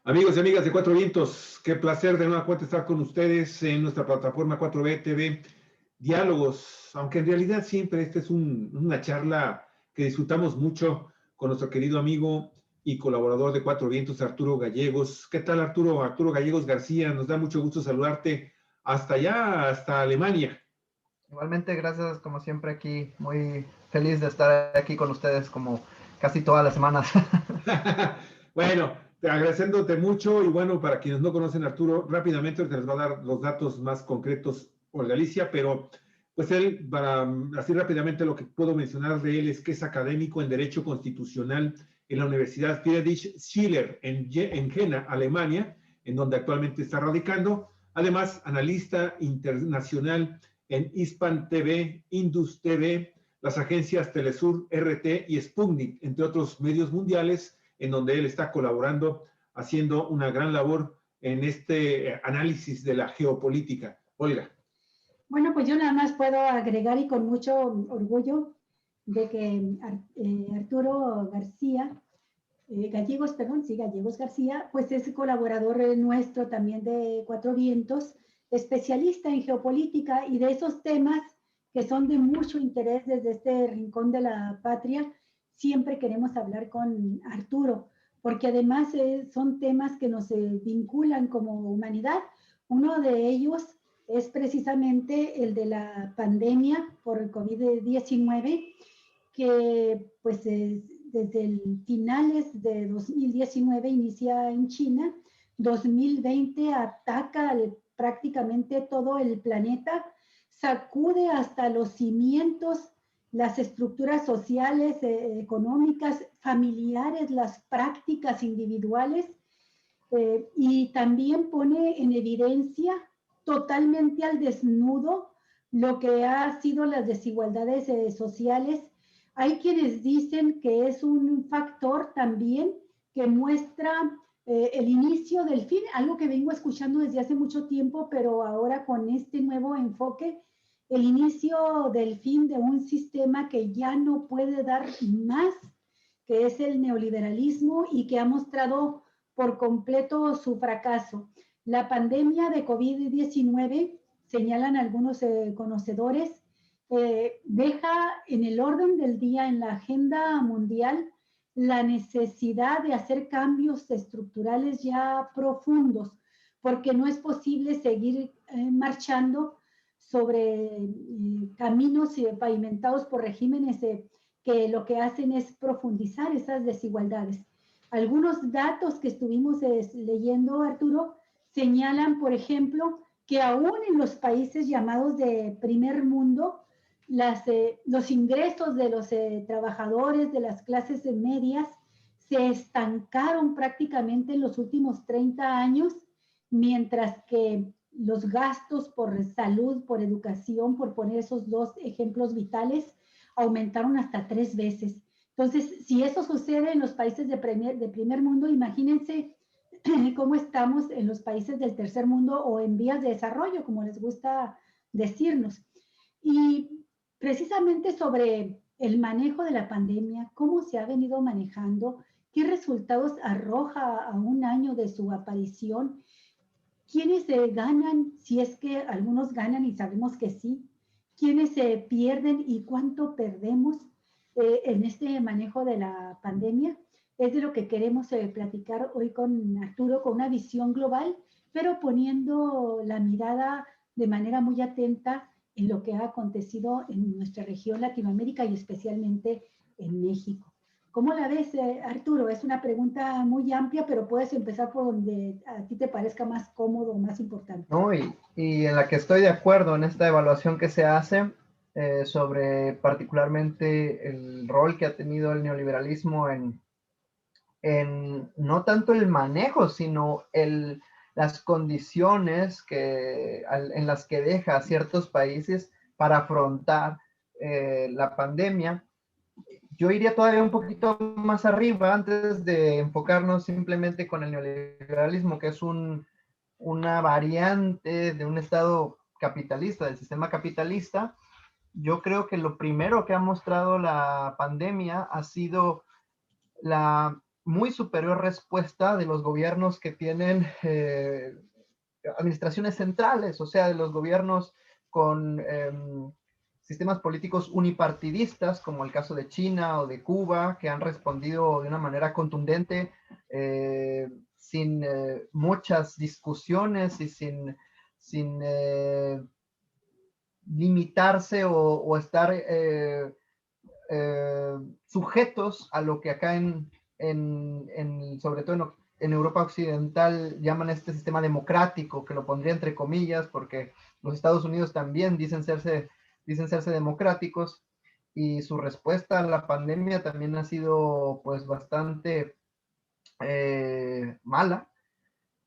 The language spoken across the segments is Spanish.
Amigos y amigas de Cuatro Vientos, qué placer de nueva cuenta estar con ustedes en nuestra plataforma 4B TV Diálogos, aunque en realidad siempre esta es una charla que disfrutamos mucho con nuestro querido amigo y colaborador de Cuatro Vientos, Arturo Gallegos. ¿Qué tal, Arturo? Arturo Gallegos García, nos da mucho gusto saludarte hasta allá, hasta Alemania. Igualmente, gracias como siempre aquí, muy feliz de estar aquí con ustedes como casi todas las semanas. Bueno, agradeciéndote mucho y bueno, para quienes no conocen a Arturo, rápidamente te les va a dar los datos más concretos por Galicia, pero pues él, para así rápidamente lo que puedo mencionar de él es que es académico en Derecho Constitucional en la Universidad Friedrich Schiller en Jena, Alemania, en donde actualmente está radicando. Además, analista internacional en Hispan TV, Indus TV, las agencias Telesur, RT y Sputnik, entre otros medios mundiales, en donde él está colaborando, haciendo una gran labor en este análisis de la geopolítica. Olga. Bueno, pues yo nada más puedo agregar y con mucho orgullo de que Arturo García, Gallegos, perdón, sí, Gallegos García, pues es colaborador nuestro también de Cuatro Vientos, especialista en geopolítica y de esos temas que son de mucho interés desde este rincón de la patria, siempre queremos hablar con Arturo, porque además son temas que nos vinculan como humanidad. Uno de ellos es precisamente el de la pandemia por el COVID-19, que pues desde el finales de 2019 inicia en China, 2020 ataca prácticamente todo el planeta, sacude hasta los cimientos, las estructuras sociales, económicas, familiares, las prácticas individuales, y también pone en evidencia totalmente al desnudo lo que ha sido las desigualdades sociales. Hay quienes dicen que es un factor también que muestra el inicio del fin, algo que vengo escuchando desde hace mucho tiempo, pero ahora con este nuevo enfoque, el inicio del fin de un sistema que ya no puede dar más, que es el neoliberalismo y que ha mostrado por completo su fracaso. La pandemia de COVID-19, señalan algunos conocedores, deja en el orden del día, en la agenda mundial, la necesidad de hacer cambios estructurales ya profundos, porque no es posible seguir marchando sobre caminos pavimentados por regímenes que lo que hacen es profundizar esas desigualdades. Algunos datos que estuvimos leyendo, Arturo, señalan, por ejemplo, que aún en los países llamados de primer mundo, los ingresos de los trabajadores de las clases medias se estancaron prácticamente en los últimos 30 años, mientras que los gastos por salud, por educación, por poner esos dos ejemplos vitales, aumentaron hasta 3 veces. Entonces, si eso sucede en los países de primer mundo, imagínense cómo estamos en los países del tercer mundo o en vías de desarrollo, como les gusta decirnos. Y precisamente sobre el manejo de la pandemia, cómo se ha venido manejando, qué resultados arroja a un año de su aparición, quiénes ganan, si es que algunos ganan y sabemos que sí, quiénes se pierden y cuánto perdemos en este manejo de la pandemia. Es de lo que queremos platicar hoy con Arturo, con una visión global, pero poniendo la mirada de manera muy atenta en lo que ha acontecido en nuestra región Latinoamérica y especialmente en México. ¿Cómo la ves, Arturo? Es una pregunta muy amplia, pero puedes empezar por donde a ti te parezca más cómodo o más importante. ¿No? Y en la que estoy de acuerdo en esta evaluación que se hace sobre particularmente el rol que ha tenido el neoliberalismo en no tanto el manejo, sino las condiciones en las que deja a ciertos países para afrontar la pandemia. Yo iría todavía un poquito más arriba antes de enfocarnos simplemente con el neoliberalismo, que es una variante de un estado capitalista, del sistema capitalista. Yo creo que lo primero que ha mostrado la pandemia ha sido la muy superior respuesta de los gobiernos que tienen administraciones centrales, o sea, de los gobiernos con sistemas políticos unipartidistas, como el caso de China o de Cuba, que han respondido de una manera contundente, sin muchas discusiones y sin limitarse o estar sujetos a lo que acá sobre todo en Europa Occidental llaman este sistema democrático, que lo pondría entre comillas, porque los Estados Unidos también dicen serse democráticos, y su respuesta a la pandemia también ha sido pues bastante mala,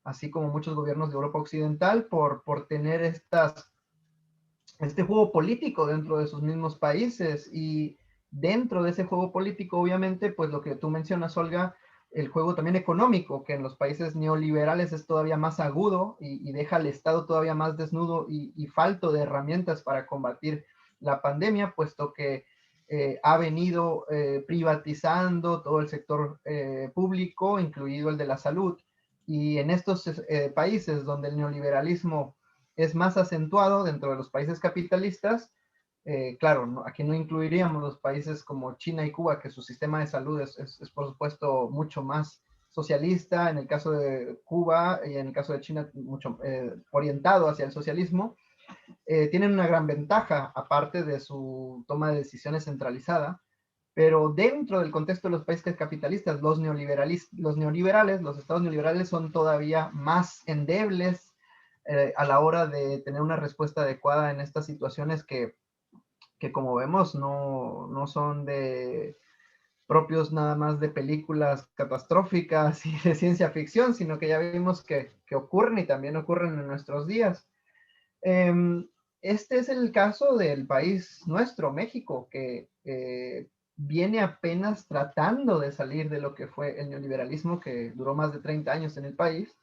así como muchos gobiernos de Europa Occidental, por tener este juego político dentro de sus mismos países. Y dentro de ese juego político, obviamente, pues lo que tú mencionas, Olga, el juego también económico, que en los países neoliberales es todavía más agudo y deja al Estado todavía más desnudo y falto de herramientas para combatir la pandemia, puesto que ha venido privatizando todo el sector público, incluido el de la salud. Y en estos países donde el neoliberalismo es más acentuado dentro de los países capitalistas, claro, aquí no incluiríamos los países como China y Cuba, que su sistema de salud es por supuesto mucho más socialista, en el caso de Cuba y en el caso de China mucho orientado hacia el socialismo. Tienen una gran ventaja, aparte de su toma de decisiones centralizada, pero dentro del contexto de los países capitalistas, los neoliberales, los estados neoliberales son todavía más endebles a la hora de tener una respuesta adecuada en estas situaciones que como vemos no son de propios nada más de películas catastróficas y de ciencia ficción, sino que ya vimos que ocurren y también ocurren en nuestros días. Este es el caso del país nuestro, México, que viene apenas tratando de salir de lo que fue el neoliberalismo, que duró más de 30 años en el país,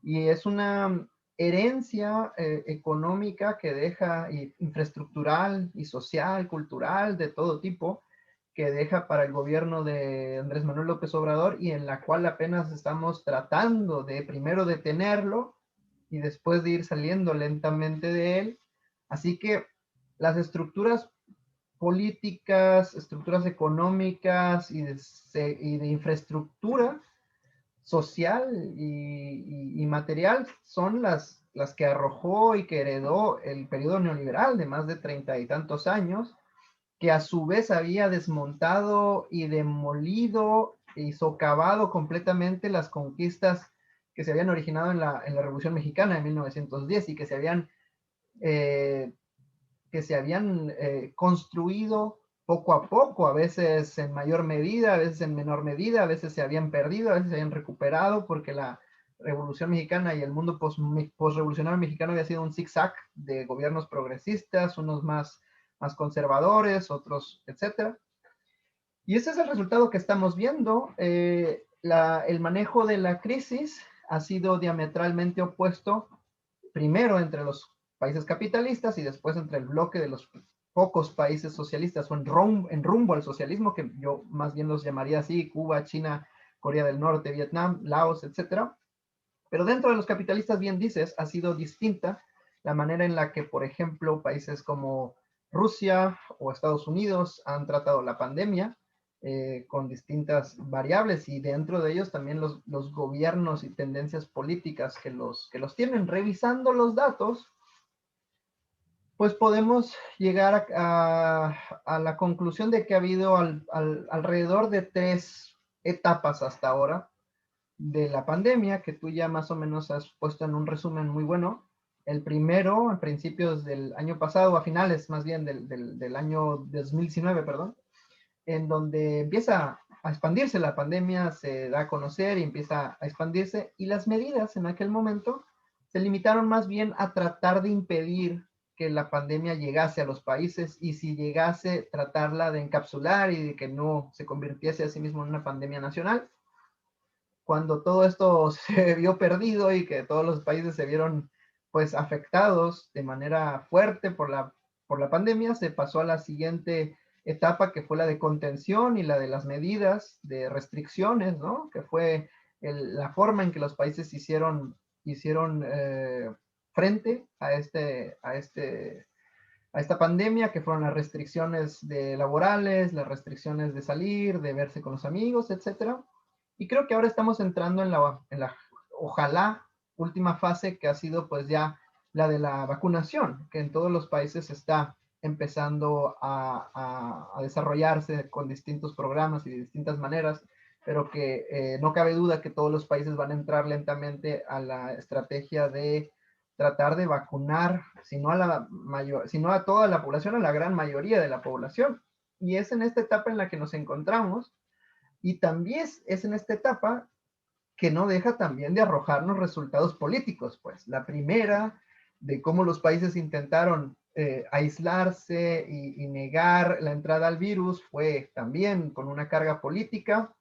y es una herencia económica que deja, y infraestructural y social, cultural, de todo tipo, que deja para el gobierno de Andrés Manuel López Obrador, y en la cual apenas estamos tratando de primero detenerlo y después de ir saliendo lentamente de él. Así que las estructuras políticas, estructuras económicas y de infraestructura social y material son las que arrojó y que heredó el periodo neoliberal de más de 30 y tantos años, que a su vez había desmontado y demolido y socavado completamente las conquistas que se habían originado en la Revolución Mexicana de 1910 y que se habían construido poco a poco, a veces en mayor medida, a veces en menor medida, a veces se habían perdido, a veces se habían recuperado, porque la Revolución Mexicana y el mundo postrevolucionario mexicano había sido un zigzag de gobiernos progresistas, unos más conservadores, otros, etcétera. Y ese es el resultado que estamos viendo. El manejo de la crisis ha sido diametralmente opuesto, primero entre los países capitalistas y después entre el bloque de los pocos países socialistas o en rumbo al socialismo, que yo más bien los llamaría así: Cuba, China, Corea del Norte, Vietnam, Laos, etcétera. Pero dentro de los capitalistas, bien dices, ha sido distinta la manera en la que, por ejemplo, países como Rusia o Estados Unidos han tratado la pandemia, con distintas variables, y dentro de ellos también los gobiernos y tendencias políticas que los tienen. Revisando los datos, pues podemos llegar a la conclusión de que ha habido alrededor de 3 etapas hasta ahora de la pandemia, que tú ya más o menos has puesto en un resumen muy bueno. El primero, a principios del año pasado, a finales más bien del año 2019, perdón, en donde empieza a expandirse la pandemia, se da a conocer y empieza a expandirse, y las medidas en aquel momento se limitaron más bien a tratar de impedir que la pandemia llegase a los países, y si llegase, tratarla de encapsular y de que no se convirtiese a sí mismo en una pandemia nacional. Cuando todo esto se vio perdido y que todos los países se vieron pues afectados de manera fuerte por la pandemia, se pasó a la siguiente etapa que fue la de contención y la de las medidas de restricciones, ¿no? Que fue la forma en que los países hicieron frente a esta pandemia, que fueron las restricciones laborales, las restricciones de salir, de verse con los amigos, etcétera. Y creo que ahora estamos entrando en la ojalá, última fase, que ha sido pues ya la de la vacunación, que en todos los países está empezando a desarrollarse con distintos programas y de distintas maneras, pero que no cabe duda que todos los países van a entrar lentamente a la estrategia de tratar de vacunar, si no a toda la población, a la gran mayoría de la población. Y es en esta etapa en la que nos encontramos, y también es en esta etapa que no deja también de arrojarnos resultados políticos, pues. La primera, de cómo los países intentaron aislarse y negar la entrada al virus, fue también con una carga política.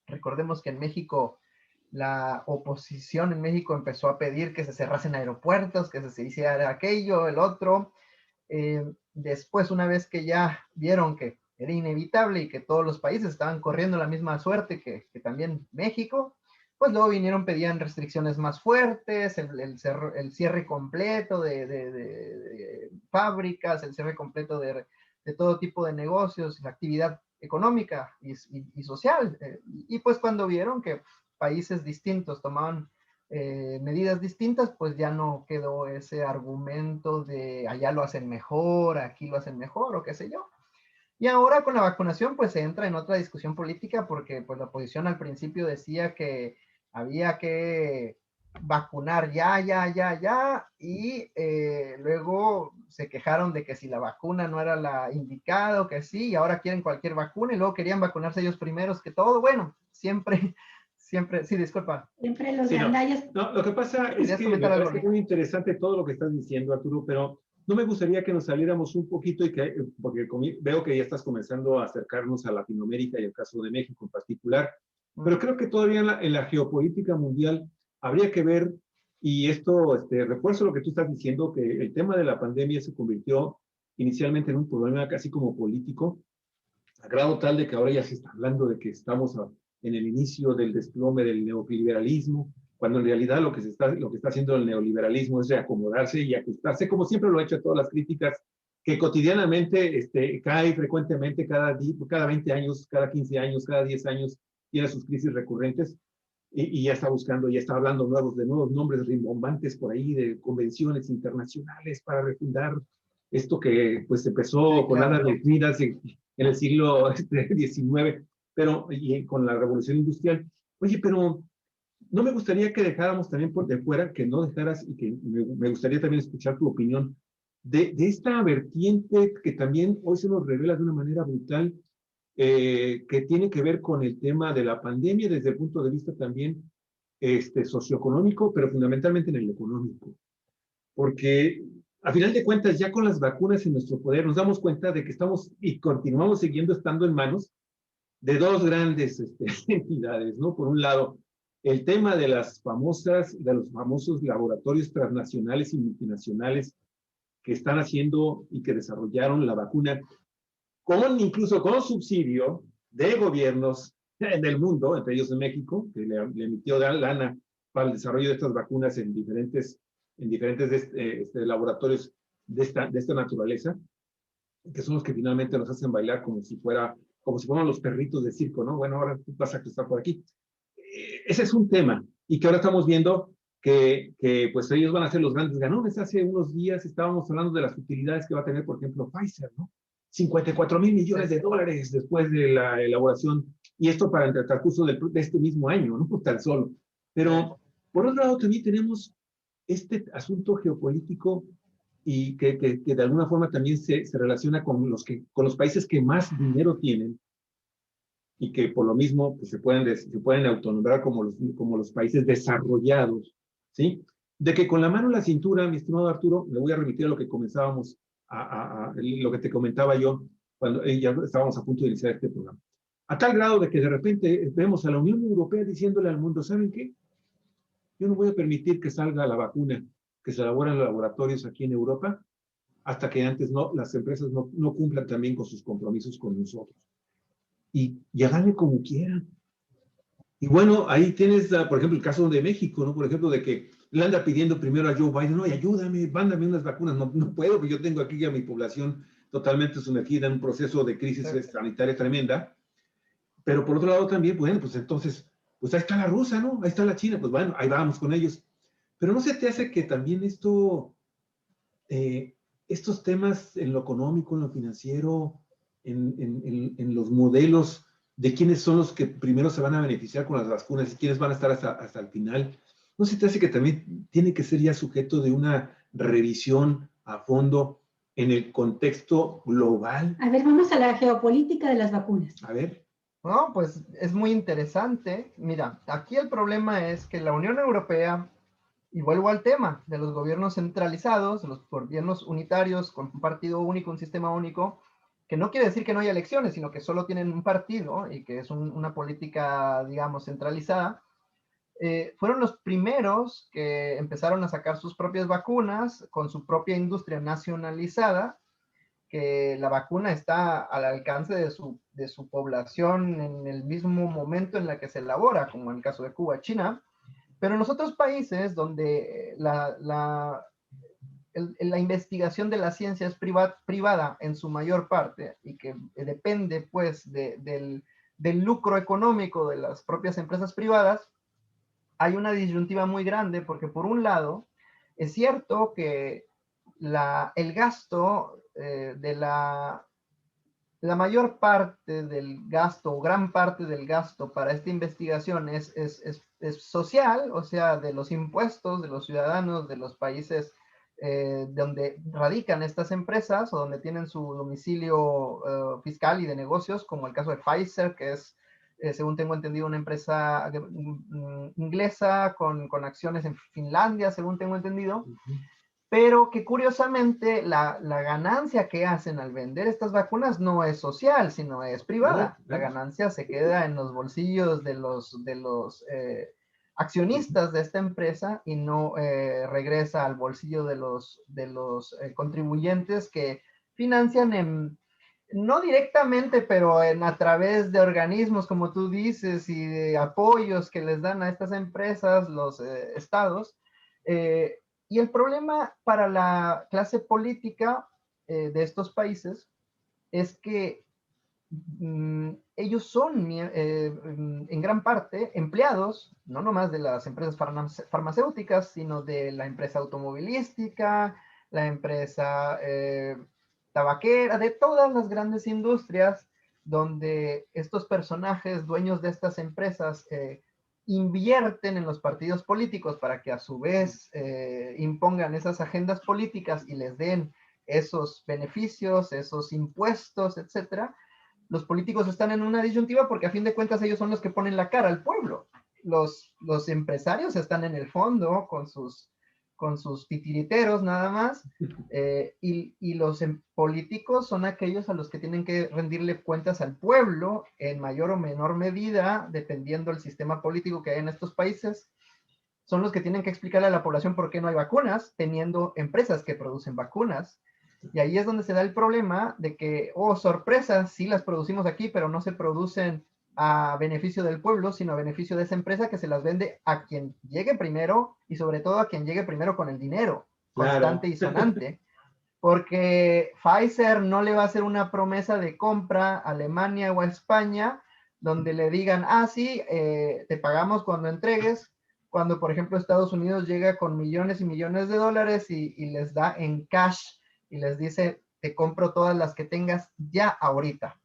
Recordemos que en México, la oposición en México empezó a pedir que se cerrasen aeropuertos, que se hiciera aquello, el otro. Después, una vez que ya vieron que era inevitable y que todos los países estaban corriendo la misma suerte que también México, pues luego pedían restricciones más fuertes, el cierre completo de fábricas, el cierre completo de todo tipo de negocios, la actividad económica y social. Y pues cuando vieron que países distintos tomaban medidas distintas, pues ya no quedó ese argumento de allá lo hacen mejor, aquí lo hacen mejor, o qué sé yo. Y ahora con la vacunación, pues se entra en otra discusión política, porque pues la oposición al principio decía que había que vacunar ya, y luego se quejaron de que si la vacuna no era la indicada o que sí, y ahora quieren cualquier vacuna, y luego querían vacunarse ellos primeros que todo. Bueno, siempre, sí, disculpa. Siempre los Sí, gandallas. no, lo que pasa es que me parece muy interesante todo lo que estás diciendo, Arturo, pero no me gustaría que nos saliéramos un poquito, porque veo que ya estás comenzando a acercarnos a Latinoamérica y el caso de México en particular, pero creo que todavía en la geopolítica mundial habría que ver, y esto, refuerzo lo que tú estás diciendo, que el tema de la pandemia se convirtió inicialmente en un problema casi como político, a grado tal de que ahora ya se está hablando de que estamos en el inicio del desplome del neoliberalismo, cuando en realidad lo que está haciendo el neoliberalismo es reacomodarse y ajustarse, como siempre lo ha hecho a todas las críticas, que cotidianamente cae frecuentemente cada 20 años, cada 15 años, cada 10 años, tiene sus crisis recurrentes, y ya está buscando, ya está hablando de nuevos nombres rimbombantes por ahí, de convenciones internacionales para refundar esto que pues empezó sí, con Adam Smith en el siglo XIX, pero y con la revolución industrial. Oye, pero no me gustaría que dejáramos también por de fuera, que no dejaras, y que me gustaría también escuchar tu opinión, de esta vertiente que también hoy se nos revela de una manera brutal, que tiene que ver con el tema de la pandemia desde el punto de vista también socioeconómico, pero fundamentalmente en el económico. Porque a final de cuentas, ya con las vacunas en nuestro poder, nos damos cuenta de que estamos y continuamos estando en manos de dos grandes entidades, ¿no? Por un lado, el tema de los famosos laboratorios transnacionales y multinacionales que están haciendo y que desarrollaron la vacuna incluso con subsidio de gobiernos en el mundo, entre ellos en México, que le emitió lana para el desarrollo de estas vacunas en diferentes laboratorios de esta naturaleza, que son los que finalmente nos hacen bailar como si fueran los perritos de circo, ¿no? Bueno, ahora tú vas a estar por aquí. Ese es un tema, y que ahora estamos viendo que pues ellos van a ser los grandes ganones. Hace unos días estábamos hablando de las utilidades que va a tener, por ejemplo, Pfizer, ¿no? 54,000 millones de dólares después de la elaboración, y esto para el transcurso de este mismo año, ¿no? Tan solo. Pero, por otro lado, también tenemos este asunto geopolítico y que de alguna forma también se relaciona con los países que más dinero tienen y que por lo mismo pues, se pueden autonombrar como los países desarrollados, ¿sí? De que con la mano en la cintura, mi estimado Arturo, me voy a remitir a lo que comenzábamos, lo que te comentaba yo cuando ya estábamos a punto de iniciar este programa. A tal grado de que de repente vemos a la Unión Europea diciéndole al mundo, ¿saben qué? Yo no voy a permitir que salga la vacuna que se elabora en los laboratorios aquí en Europa, hasta que antes las empresas no cumplan también con sus compromisos con nosotros. Y háganle como quieran. Y bueno, ahí tienes, por ejemplo, el caso de México, ¿no? Por ejemplo, de que le anda pidiendo primero a Joe Biden, no, ayúdame, mándame unas vacunas. No puedo, porque yo tengo aquí a mi población totalmente sumergida en un proceso de crisis sanitaria tremenda. Pero por otro lado también, bueno, pues entonces, pues ahí está la rusa, ¿no? Ahí está la China, pues bueno, ahí vamos con ellos. Pero ¿no se te hace que también estos temas en lo económico, en lo financiero, en los modelos de quiénes son los que primero se van a beneficiar con las vacunas y quiénes van a estar hasta el final, ¿no se te hace que también tiene que ser ya sujeto de una revisión a fondo en el contexto global? A ver, vamos a la geopolítica de las vacunas. A ver. No, pues es muy interesante. Mira, aquí el problema es que la Unión Europea, y vuelvo al tema de los gobiernos centralizados, de los gobiernos unitarios con un partido único, un sistema único, que no quiere decir que no haya elecciones, sino que solo tienen un partido y que es una política, digamos, centralizada, fueron los primeros que empezaron a sacar sus propias vacunas con su propia industria nacionalizada, que la vacuna está al alcance de su población en el mismo momento en la que se elabora, como en el caso de Cuba, China. Pero en los otros países donde la investigación de la ciencia es privada en su mayor parte y que depende pues del lucro económico de las propias empresas privadas, hay una disyuntiva muy grande porque por un lado es cierto que el gasto de la mayor parte del gasto, o gran parte del gasto para esta investigación es social, o sea, de los impuestos de los ciudadanos de los países donde radican estas empresas o donde tienen su domicilio fiscal y de negocios, como el caso de Pfizer, que es, según tengo entendido, una empresa inglesa con acciones en Finlandia, según tengo entendido. Pero que curiosamente la ganancia que hacen al vender estas vacunas no es social, sino es privada. La ganancia se queda en los bolsillos de los accionistas de esta empresa y no regresa al bolsillo de los contribuyentes que financian no directamente, pero a través de organismos, como tú dices, y de apoyos que les dan a estas empresas, los estados. Y el problema para la clase política de estos países es que ellos son en gran parte empleados, no nomás de las empresas farmacéuticas, sino de la empresa automovilística, la empresa tabaquera, de todas las grandes industrias donde estos personajes, dueños de estas empresas, invierten en los partidos políticos para que a su vez impongan esas agendas políticas y les den esos beneficios, esos impuestos, etcétera. Los políticos están en una disyuntiva porque a fin de cuentas ellos son los que ponen la cara al pueblo. Los empresarios están en el fondo con sus titiriteros nada más, y los políticos son aquellos a los que tienen que rendirle cuentas al pueblo en mayor o menor medida, dependiendo del sistema político que hay en estos países. Son los que tienen que explicarle a la población por qué no hay vacunas, teniendo empresas que producen vacunas. Y ahí es donde se da el problema de que, oh, sorpresa, sí las producimos aquí, pero no se producen a beneficio del pueblo, sino a beneficio de esa empresa que se las vende a quien llegue primero y sobre todo a quien llegue primero con el dinero constante y sonante. Porque Pfizer no le va a hacer una promesa de compra a Alemania o a España donde le digan, sí, te pagamos cuando entregues, cuando por ejemplo Estados Unidos llega con millones y millones de dólares y les da en cash y les dice, te compro todas las que tengas ya ahorita,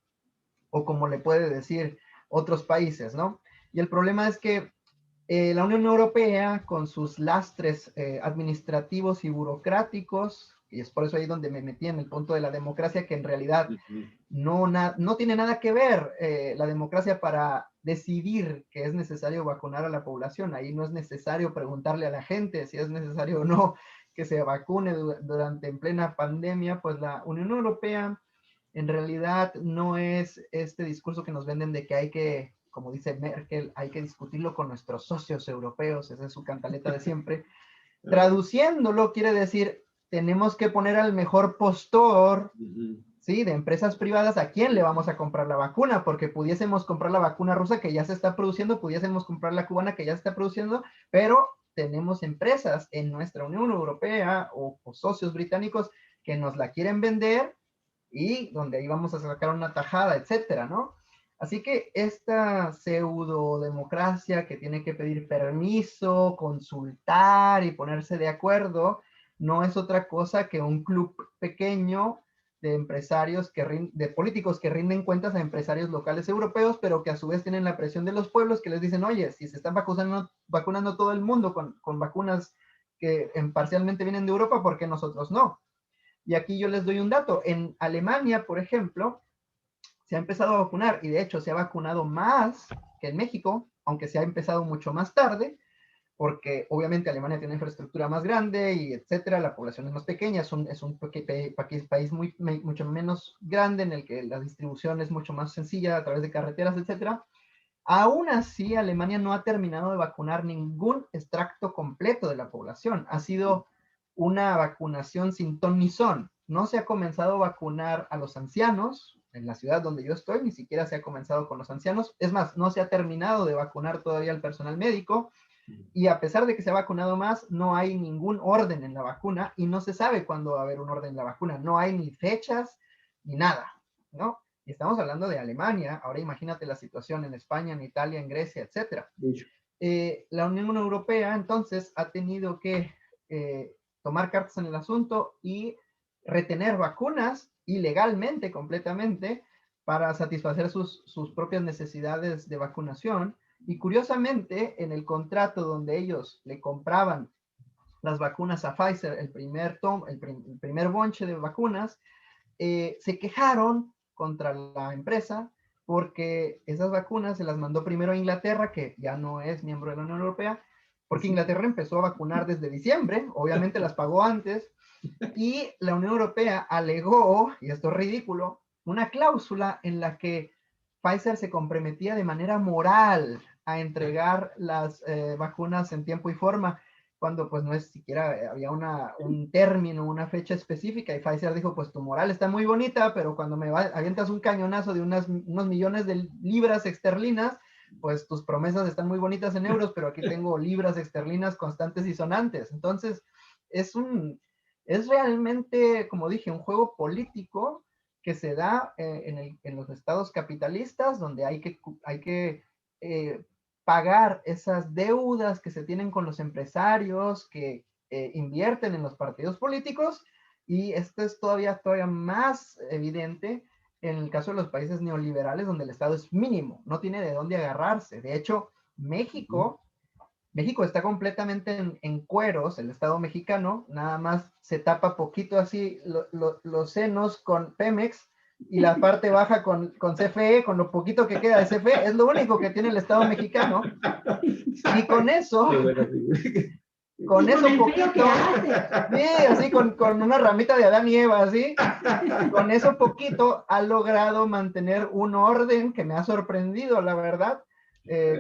o como le puede decir otros países, ¿no? Y el problema es que la Unión Europea, con sus lastres administrativos y burocráticos, y es por eso ahí donde me metí en el punto de la democracia, que en realidad no tiene nada que ver la democracia para decidir que es necesario vacunar a la población. Ahí no es necesario preguntarle a la gente si es necesario o no que se vacune en plena pandemia. Pues la Unión Europea en realidad no es este discurso que nos venden de que hay que, como dice Merkel, hay que discutirlo con nuestros socios europeos, esa es su cantaleta de siempre. Traduciéndolo quiere decir, tenemos que poner al mejor postor, ¿sí? De empresas privadas, ¿a quién le vamos a comprar la vacuna? Porque pudiésemos comprar la vacuna rusa que ya se está produciendo, pudiésemos comprar la cubana que ya se está produciendo, pero tenemos empresas en nuestra Unión Europea o socios británicos que nos la quieren vender y donde ahí vamos a sacar una tajada, etcétera, ¿no? Así que esta pseudo democracia que tiene que pedir permiso, consultar y ponerse de acuerdo, no es otra cosa que un club pequeño de empresarios, de políticos que rinden cuentas a empresarios locales europeos, pero que a su vez tienen la presión de los pueblos que les dicen, oye, si se están vacunando todo el mundo con vacunas que parcialmente vienen de Europa, ¿por qué nosotros no? Y aquí yo les doy un dato. En Alemania, por ejemplo, se ha empezado a vacunar y de hecho se ha vacunado más que en México, aunque se ha empezado mucho más tarde, porque obviamente Alemania tiene una infraestructura más grande y etcétera, la población es más pequeña, es un país mucho menos grande en el que la distribución es mucho más sencilla a través de carreteras, etcétera. Aún así, Alemania no ha terminado de vacunar ningún extracto completo de la población. Ha sido una vacunación sin ton ni son. No se ha comenzado a vacunar a los ancianos. En la ciudad donde yo estoy, ni siquiera se ha comenzado con los ancianos. Es más, no se ha terminado de vacunar todavía al personal médico. Y a pesar de que se ha vacunado más, no hay ningún orden en la vacuna y no se sabe cuándo va a haber un orden en la vacuna. No hay ni fechas ni nada, ¿no? Y estamos hablando de Alemania. Ahora imagínate la situación en España, en Italia, en Grecia, etc. La Unión Europea entonces ha tenido que tomar cartas en el asunto y retener vacunas ilegalmente, completamente, para satisfacer sus propias necesidades de vacunación. Y curiosamente, en el contrato donde ellos le compraban las vacunas a Pfizer, el primer bonche de vacunas, se quejaron contra la empresa porque esas vacunas se las mandó primero a Inglaterra, que ya no es miembro de la Unión Europea, porque Inglaterra empezó a vacunar desde diciembre, obviamente las pagó antes, y la Unión Europea alegó, y esto es ridículo, una cláusula en la que Pfizer se comprometía de manera moral a entregar las vacunas en tiempo y forma, cuando pues no es siquiera, había un término, una fecha específica, y Pfizer dijo, pues tu moral está muy bonita, pero cuando avientas un cañonazo de unos millones de libras esterlinas, pues tus promesas están muy bonitas en euros, pero aquí tengo libras esterlinas constantes y sonantes. Entonces, es realmente, como dije, un juego político que se da en los estados capitalistas, donde hay que pagar esas deudas que se tienen con los empresarios que invierten en los partidos políticos, y esto es todavía más evidente en el caso de los países neoliberales, donde el Estado es mínimo, no tiene de dónde agarrarse. De hecho, México está completamente en cueros, el Estado mexicano, nada más se tapa poquito así los senos con Pemex y la parte baja con CFE, con lo poquito que queda de CFE, es lo único que tiene el Estado mexicano. Y con eso, con eso poquito, sí, así con una ramita de Adán y Eva, así, con eso poquito ha logrado mantener un orden que me ha sorprendido, la verdad.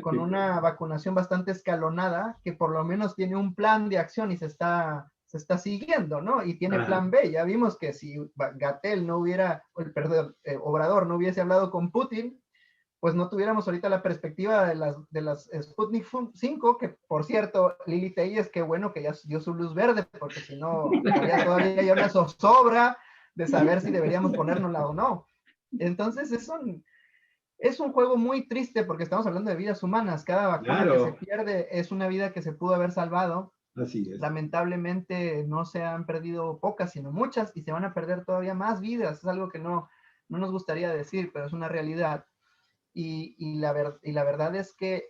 Con una vacunación bastante escalonada, que por lo menos tiene un plan de acción y se está siguiendo, ¿no? Y tiene plan B. Ya vimos que si Gatell no hubiera, Obrador no hubiese hablado con Putin, pues no tuviéramos ahorita la perspectiva de las Sputnik 5, que por cierto, Lili Telles, qué bueno que ya dio su luz verde, porque si no, todavía hay una zozobra de saber si deberíamos ponérnosla o no. Entonces es un juego muy triste porque estamos hablando de vidas humanas. Cada vacuna que se pierde es una vida que se pudo haber salvado. Así es. Lamentablemente no se han perdido pocas, sino muchas, y se van a perder todavía más vidas. Es algo que no nos gustaría decir, pero es una realidad. Y la verdad es que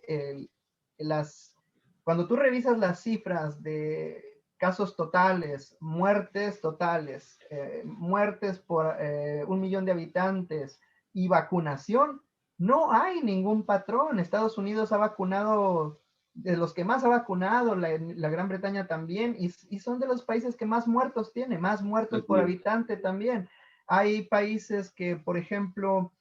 cuando tú revisas las cifras de casos totales, muertes totales, muertes por 1 millón de habitantes y vacunación, no hay ningún patrón. Estados Unidos ha vacunado, de los que más ha vacunado, la Gran Bretaña también, y son de los países que más muertos tiene, más muertos por habitante también. Hay países que, por ejemplo,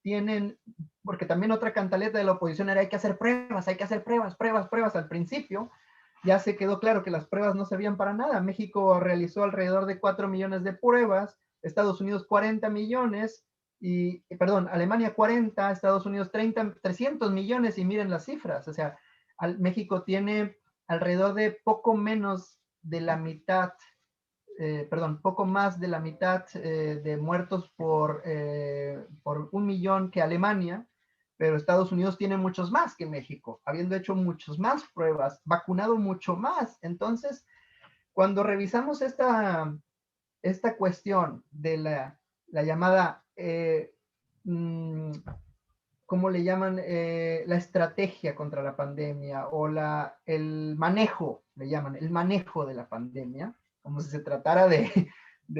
tienen, porque también otra cantaleta de la oposición era hay que hacer pruebas al principio. ya se quedó claro que las pruebas no servían para nada. México realizó alrededor de 4 millones de pruebas, Estados Unidos 40 millones, perdón, Alemania 40, Estados Unidos 300 millones, y miren las cifras. O sea, México tiene alrededor de poco menos de la mitad, poco más de la mitad de muertos por 1 millón que Alemania, pero Estados Unidos tiene muchos más que México, habiendo hecho muchos más pruebas, vacunado mucho más. Entonces, cuando revisamos esta cuestión de la llamada, ¿cómo le llaman? La estrategia contra la pandemia, o el manejo, le llaman, el manejo de la pandemia, como si se tratara de Y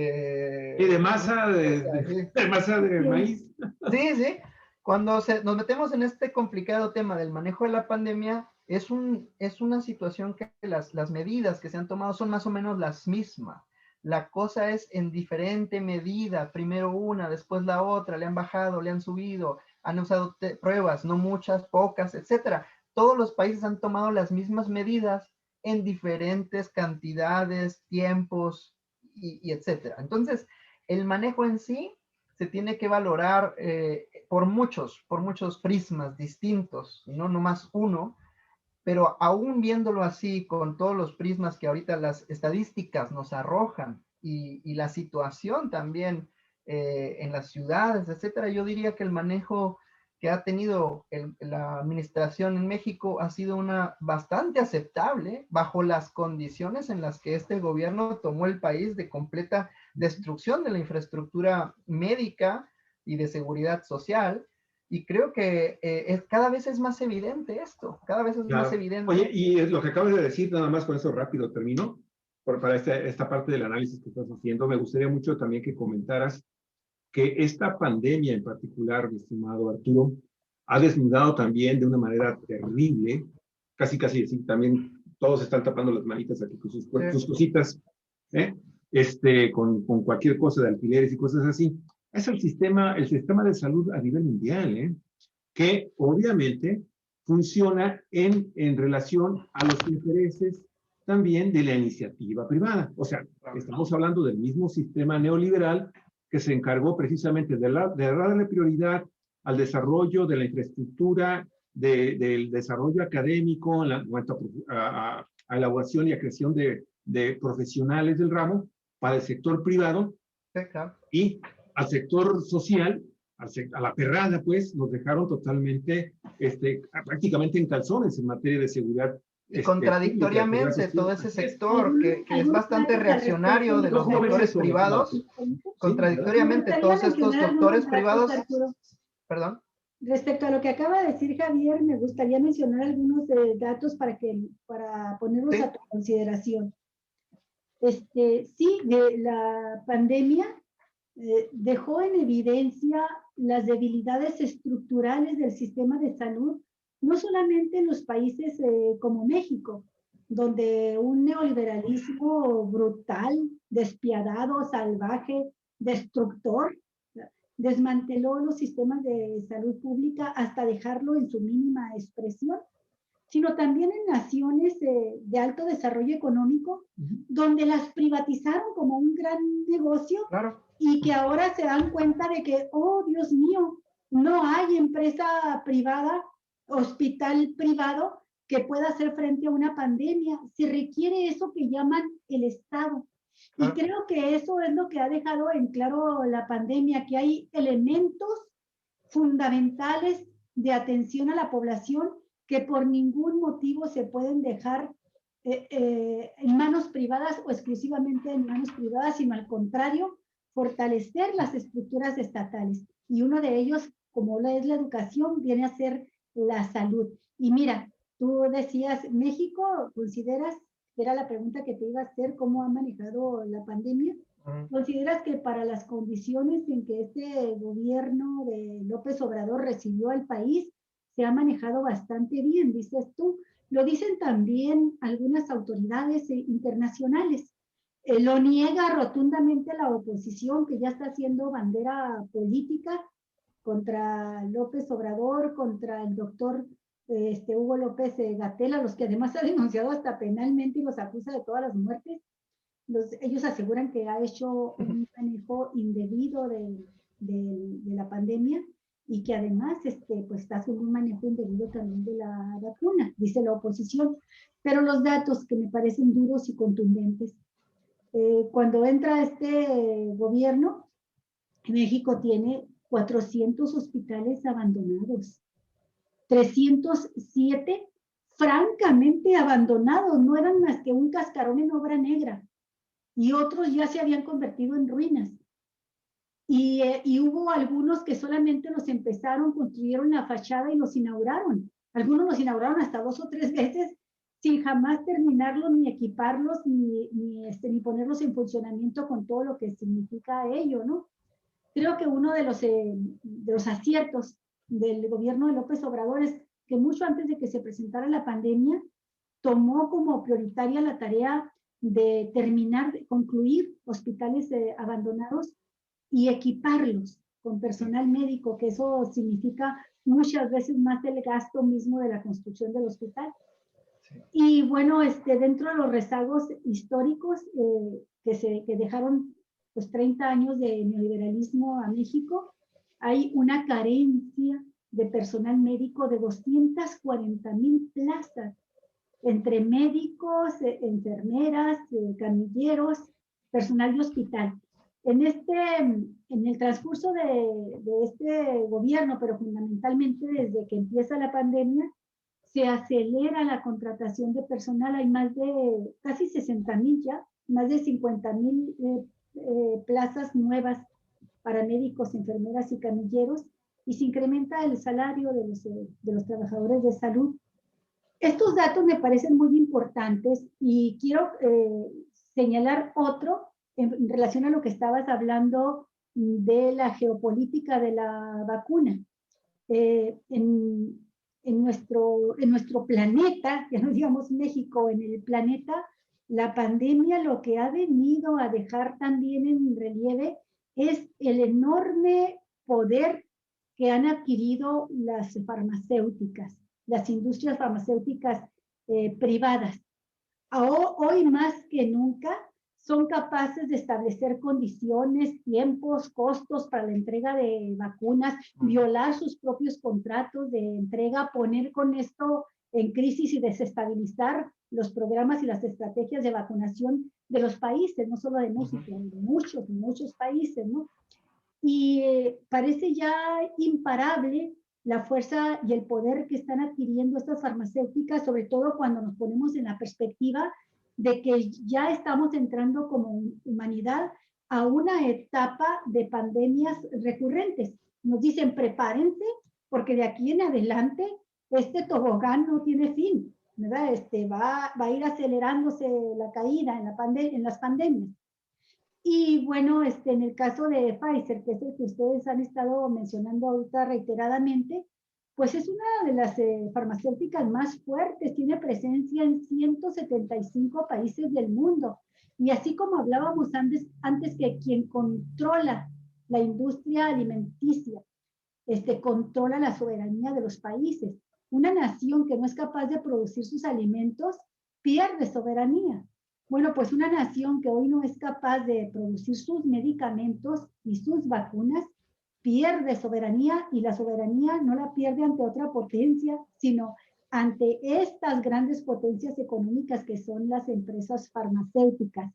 de masa de masa de maíz. Sí, sí. Cuando nos metemos en este complicado tema del manejo de la pandemia, es una situación que las medidas que se han tomado son más o menos las mismas. La cosa es en diferente medida, primero una, después la otra, le han bajado, le han subido, han usado pruebas, no muchas, pocas, etcétera. Todos los países han tomado las mismas medidas en diferentes cantidades, tiempos y etcétera. Entonces, el manejo en sí se tiene que valorar por muchos prismas distintos, y no nomás uno, pero aún viéndolo así, con todos los prismas que ahorita las estadísticas nos arrojan, y la situación también en las ciudades, etcétera, yo diría que el manejo que ha tenido la administración en México ha sido una bastante aceptable bajo las condiciones en las que este gobierno tomó el país de completa destrucción de la infraestructura médica y de seguridad social. Y creo que cada vez es más evidente esto, cada vez es más evidente. Oye, y lo que acabas de decir, nada más con eso rápido termino, para esta parte del análisis que estás haciendo, me gustaría mucho también que comentaras que esta pandemia en particular, mi estimado Arturo, ha desnudado también de una manera terrible, casi decir, también todos están tapando las manitas aquí con sus cositas, con cualquier cosa de alquileres y cosas así. Es el sistema de salud a nivel mundial, que obviamente funciona en relación a los intereses también de la iniciativa privada. O sea, estamos hablando del mismo sistema neoliberal que se encargó precisamente de darle prioridad al desarrollo de la infraestructura, del desarrollo académico, en cuanto a elaboración y a creación de profesionales del ramo para el sector privado, y al sector social, a la perrada, pues, nos dejaron totalmente, prácticamente en calzones en materia de seguridad. Y contradictoriamente, todo ese sector que es bastante reaccionario de los doctores privados, contradictoriamente todos estos doctores privados, perdón. Respecto a lo que acaba de decir Javier, me gustaría mencionar algunos datos para ponerlos a tu consideración. Sí, la pandemia dejó en evidencia las debilidades estructurales del sistema de salud, no solamente en los países como México, donde un neoliberalismo brutal, despiadado, salvaje, destructor, desmanteló los sistemas de salud pública hasta dejarlo en su mínima expresión, sino también en naciones de alto desarrollo económico, donde las privatizaron como un gran negocio, y que ahora se dan cuenta de que, oh, Dios mío, no hay empresa privada, hospital privado que pueda hacer frente a una pandemia. Se requiere eso que llaman el Estado. Y creo que eso es lo que ha dejado en claro la pandemia, que hay elementos fundamentales de atención a la población que por ningún motivo se pueden dejar en manos privadas o exclusivamente en manos privadas, sino al contrario, fortalecer las estructuras estatales. Y uno de ellos, como es la educación, viene a ser la salud. Y mira, tú decías, México, ¿consideras, era la pregunta que te iba a hacer, cómo ha manejado la pandemia? ¿Consideras que para las condiciones en que este gobierno de López Obrador recibió al país, se ha manejado bastante bien, dices tú? Lo dicen también algunas autoridades internacionales. Lo niega rotundamente la oposición, que ya está haciendo bandera política contra López Obrador, contra el doctor Hugo López Gatell, a los que además ha denunciado hasta penalmente y los acusa de todas las muertes. Ellos aseguran que ha hecho un manejo indebido de la pandemia y que además pues está haciendo un manejo indebido también de la vacuna, dice la oposición. Pero los datos que me parecen duros y contundentes. Cuando entra este gobierno, México tiene 400 hospitales abandonados, 307 francamente abandonados, no eran más que un cascarón en obra negra, y otros ya se habían convertido en ruinas. Y hubo algunos que solamente los empezaron, construyeron la fachada y los inauguraron. Algunos los inauguraron hasta 2 o 3 veces sin jamás terminarlos, ni equiparlos, ni ponerlos en funcionamiento con todo lo que significa ello, ¿no? Creo que uno de los aciertos del gobierno de López Obrador es que mucho antes de que se presentara la pandemia, tomó como prioritaria la tarea de terminar, de concluir hospitales abandonados y equiparlos con personal médico, que eso significa muchas veces más del gasto mismo de la construcción del hospital. Sí. Y bueno, dentro de los rezagos históricos que dejaron pues 30 años de neoliberalismo a México, hay una carencia de personal médico de 240,000 plazas, entre médicos, enfermeras, camilleros, personal de hospital. En el transcurso de este gobierno, pero fundamentalmente desde que empieza la pandemia, se acelera la contratación de personal. Hay más de casi 60,000 ya, más de 50,000 plazas nuevas para médicos, enfermeras y camilleros, y se incrementa el salario de los trabajadores de salud. Estos datos me parecen muy importantes y quiero señalar otro en relación a lo que estabas hablando de la geopolítica de la vacuna. En nuestro planeta, ya no digamos México, en el planeta, la pandemia lo que ha venido a dejar también en relieve es el enorme poder que han adquirido las farmacéuticas, las industrias farmacéuticas privadas. Hoy más que nunca son capaces de establecer condiciones, tiempos, costos para la entrega de vacunas, violar sus propios contratos de entrega, poner con esto en crisis y desestabilizar los programas y las estrategias de vacunación de los países, no solo de México, de muchos países, ¿no? Y parece ya imparable la fuerza y el poder que están adquiriendo estas farmacéuticas, sobre todo cuando nos ponemos en la perspectiva de que ya estamos entrando como humanidad a una etapa de pandemias recurrentes. Nos dicen, prepárense, porque de aquí en adelante este tobogán no tiene fin, ¿verdad? Va a ir acelerándose la caída en las pandemias. Y bueno, en el caso de Pfizer, que es el que ustedes han estado mencionando ahorita reiteradamente, pues es una de las farmacéuticas más fuertes, tiene presencia en 175 países del mundo. Y así como hablábamos antes que quien controla la industria alimenticia, controla la soberanía de los países. Una nación que no es capaz de producir sus alimentos pierde soberanía. Bueno, pues una nación que hoy no es capaz de producir sus medicamentos y sus vacunas pierde soberanía, y la soberanía no la pierde ante otra potencia, sino ante estas grandes potencias económicas que son las empresas farmacéuticas.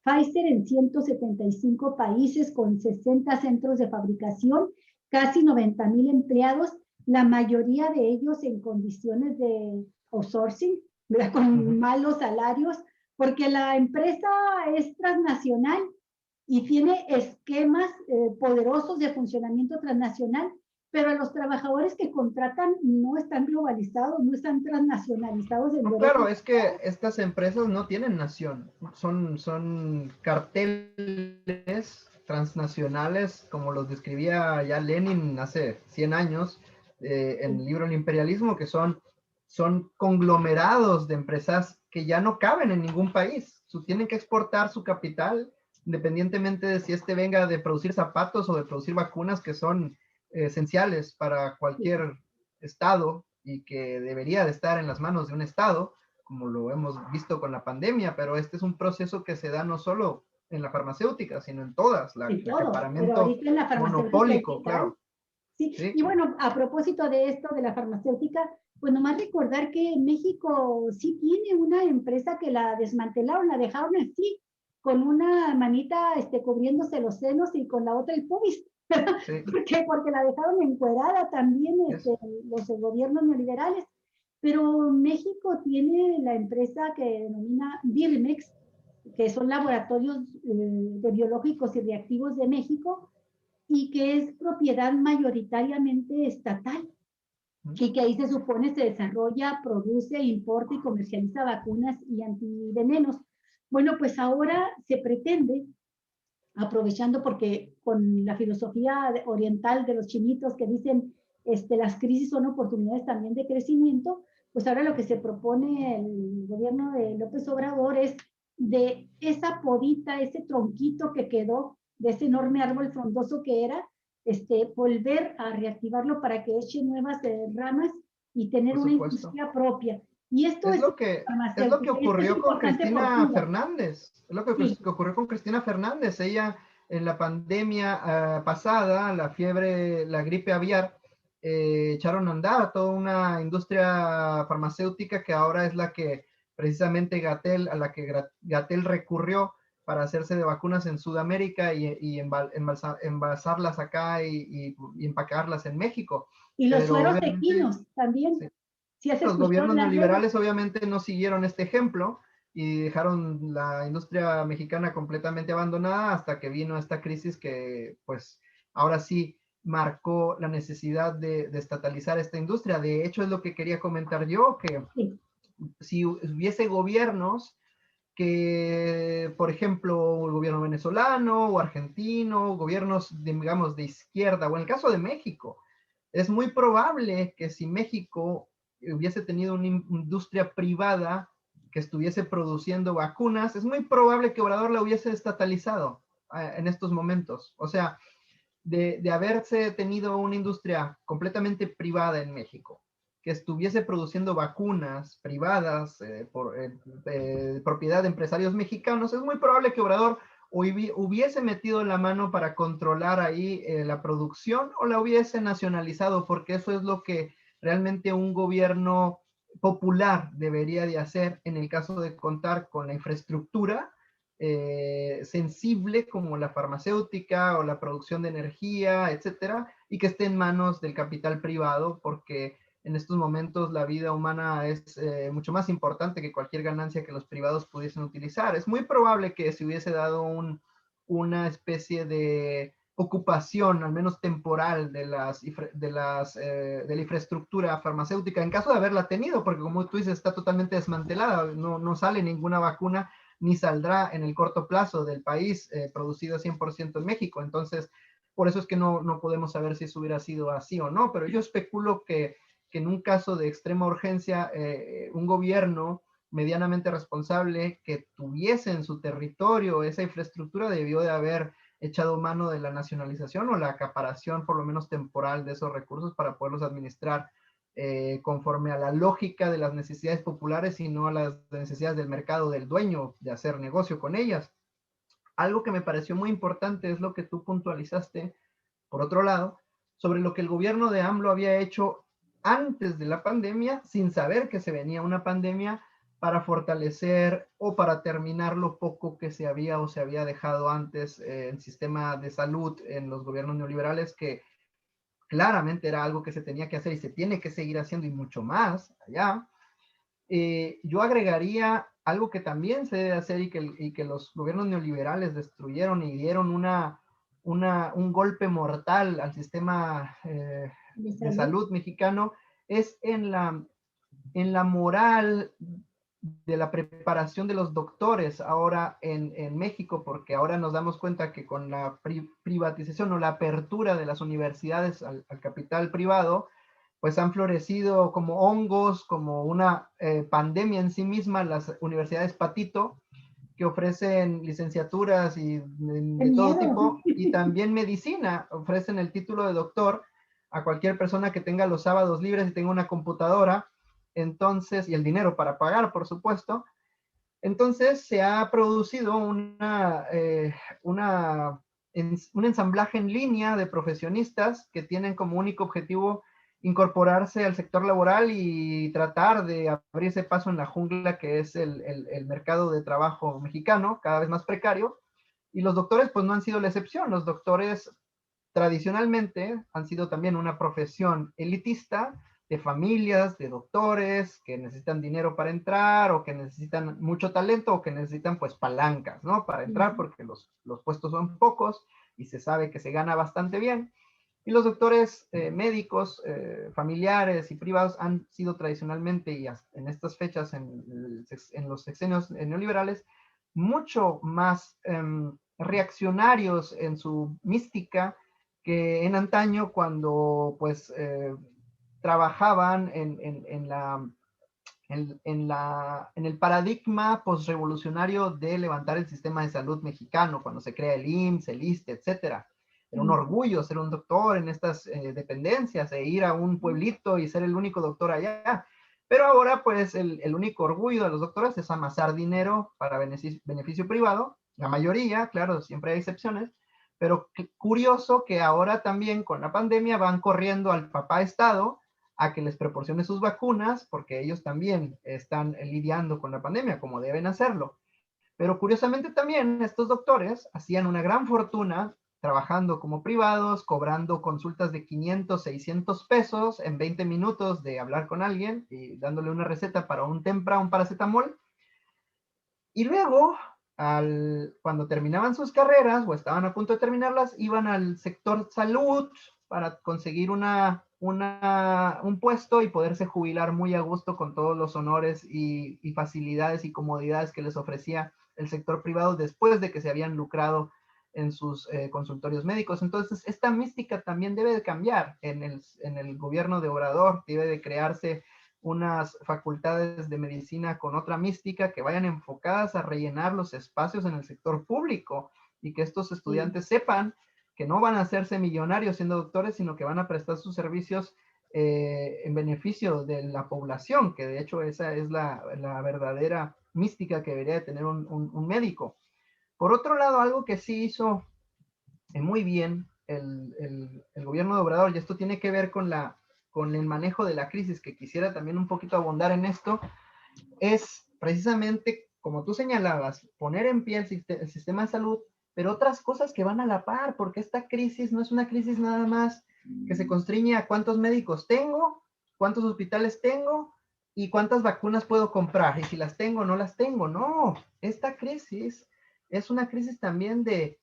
Pfizer en 175 países con 60 centros de fabricación, casi 90,000 empleados, la mayoría de ellos en condiciones de outsourcing, ¿verdad? Con malos salarios, porque la empresa es transnacional y tiene esquemas poderosos de funcionamiento transnacional, pero los trabajadores que contratan no están globalizados, no están transnacionalizados. No, claro, es que estas empresas no tienen nación, son carteles transnacionales, como los describía ya Lenin hace 100 años en el libro El Imperialismo, que son conglomerados de empresas que ya no caben en ningún país. Tienen que exportar su capital, independientemente de si venga de producir zapatos o de producir vacunas, que son esenciales para cualquier estado. y que debería de estar en las manos de un Estado, como lo hemos visto con la pandemia, pero este es un proceso que se da no solo en la farmacéutica, sino en todas, el en todo, pero acaparamiento ahorita en la farmacéutica es monopólico, vital. claro. Sí, Sí, y bueno, a propósito de esto de la farmacéutica, pues nomás recordar que México sí tiene una empresa que la desmantelaron, la dejaron así, con una manita cubriéndose los senos y con la otra el pubis. sí, ¿Por qué? Porque la dejaron encuerada también los gobiernos neoliberales. Pero México tiene la empresa que denomina Birmex, que son laboratorios de biológicos y reactivos de México, y que es propiedad mayoritariamente estatal, y que ahí se supone se desarrolla, produce, importa y comercializa vacunas y antivenenos. Bueno, pues ahora se pretende, aprovechando porque con la filosofía oriental de los chinitos que dicen las crisis son oportunidades también de crecimiento, pues ahora lo que se propone el gobierno de López Obrador es de esa podita, ese tronquito que quedó de ese enorme árbol frondoso que era, volver a reactivarlo para que eche nuevas ramas y tener por una supuesto. industria propia. Y esto Es es lo que, es lo que farmacéutica, esto es ocurrió con importante por Cristina Cuba. Fernández. Es lo que, Sí. que ocurrió con Cristina Fernández. Ella en la pandemia pasada, la fiebre, la gripe aviar, echaron a andar toda una industria farmacéutica que ahora es la que precisamente a la que Gatell recurrió para hacerse de vacunas en Sudamérica y envasarlas acá y empacarlas en México. Y los Pero sueros obviamente, equinos también. sí, Si has los escuchado gobiernos hablar de ellos. neoliberales obviamente no siguieron este ejemplo y dejaron la industria mexicana completamente abandonada hasta que vino esta crisis que pues ahora sí marcó la necesidad de estatalizar esta industria. De hecho es lo que quería comentar yo, que Sí. si hubiese gobiernos que, por ejemplo, el gobierno venezolano o argentino, gobiernos, digamos, de izquierda, o en el caso de México, es muy probable que si México hubiese tenido una industria privada que estuviese produciendo vacunas, es muy probable que Obrador la hubiese estatalizado en estos momentos. O sea, de haberse tenido una industria completamente privada en México, que estuviese produciendo vacunas privadas por propiedad de empresarios mexicanos, es muy probable que Obrador hubiese metido la mano para controlar ahí la producción o la hubiese nacionalizado, porque eso es lo que realmente un gobierno popular debería de hacer en el caso de contar con la infraestructura sensible como la farmacéutica o la producción de energía, etcétera, y que esté en manos del capital privado, porque en estos momentos la vida humana es mucho más importante que cualquier ganancia que los privados pudiesen utilizar. Es muy probable que se hubiese dado una especie de ocupación, al menos temporal, de la infraestructura farmacéutica, en caso de haberla tenido, porque como tú dices, está totalmente desmantelada, no sale ninguna vacuna ni saldrá en el corto plazo del país producido 100% en México. Entonces, por eso es que no podemos saber si eso hubiera sido así o no, pero yo especulo que en un caso de extrema urgencia, un gobierno medianamente responsable que tuviese en su territorio esa infraestructura debió de haber echado mano de la nacionalización o la acaparación, por lo menos temporal, de esos recursos para poderlos administrar conforme a la lógica de las necesidades populares y no a las necesidades del mercado del dueño de hacer negocio con ellas. Algo que me pareció muy importante es lo que tú puntualizaste, por otro lado, sobre lo que el gobierno de AMLO había hecho antes de la pandemia, sin saber que se venía una pandemia, para fortalecer o para terminar lo poco que se había o se había dejado antes en sistema de salud en los gobiernos neoliberales, que claramente era algo que se tenía que hacer y se tiene que seguir haciendo y mucho más allá. Yo agregaría algo que también se debe hacer y que los gobiernos neoliberales destruyeron y dieron un golpe mortal al sistema de salud mexicano, es en la moral de la preparación de los doctores ahora en México, porque ahora nos damos cuenta que con la privatización o la apertura de las universidades al capital privado, pues han florecido como hongos, como una pandemia en sí misma, las universidades patito, que ofrecen licenciaturas y de todo tipo, y también medicina, ofrecen el título de doctor a cualquier persona que tenga los sábados libres y tenga una computadora, entonces, y el dinero para pagar, por supuesto. Entonces se ha producido un ensamblaje en línea de profesionistas que tienen como único objetivo incorporarse al sector laboral y tratar de abrirse paso en la jungla que es el mercado de trabajo mexicano, cada vez más precario. Y los doctores pues no han sido la excepción. Los doctores tradicionalmente han sido también una profesión elitista, de familias, de doctores que necesitan dinero para entrar o que necesitan mucho talento o que necesitan pues palancas, ¿no? Para entrar porque los puestos son pocos y se sabe que se gana bastante bien. Y los doctores médicos, familiares y privados han sido tradicionalmente y en estas fechas, en los sexenios neoliberales, mucho más reaccionarios en su mística que en antaño cuando pues trabajaban en el paradigma postrevolucionario de levantar el sistema de salud mexicano, cuando se crea el IMSS, el ISSSTE, etcétera. Era un orgullo ser un doctor en estas dependencias e ir a un pueblito y ser el único doctor allá. Pero ahora, pues, el único orgullo de los doctores es amasar dinero para beneficio privado. La mayoría, claro, siempre hay excepciones, pero curioso que ahora también con la pandemia van corriendo al papá Estado a que les proporcione sus vacunas, porque ellos también están lidiando con la pandemia, como deben hacerlo. Pero curiosamente también estos doctores hacían una gran fortuna trabajando como privados, cobrando consultas de 500, 600 pesos en 20 minutos de hablar con alguien y dándole una receta para un Tempra, un paracetamol. Y luego, cuando terminaban sus carreras o estaban a punto de terminarlas, iban al sector salud para conseguir un puesto y poderse jubilar muy a gusto con todos los honores y facilidades y comodidades que les ofrecía el sector privado después de que se habían lucrado en sus consultorios médicos. Entonces, esta mística también debe de cambiar en el gobierno de Obrador, debe de crearse unas facultades de medicina con otra mística que vayan enfocadas a rellenar los espacios en el sector público y que estos estudiantes sepan que no van a hacerse millonarios siendo doctores, sino que van a prestar sus servicios en beneficio de la población, que de hecho esa es la verdadera mística que debería de tener un médico. Por otro lado, algo que sí hizo muy bien el gobierno de Obrador, y esto tiene que ver con el manejo de la crisis, que quisiera también un poquito abundar en esto, es precisamente, como tú señalabas, poner en pie el sistema de salud, pero otras cosas que van a la par, porque esta crisis no es una crisis nada más que se constriñe a cuántos médicos tengo, cuántos hospitales tengo y cuántas vacunas puedo comprar, y si las tengo o no las tengo. No, esta crisis es una crisis también de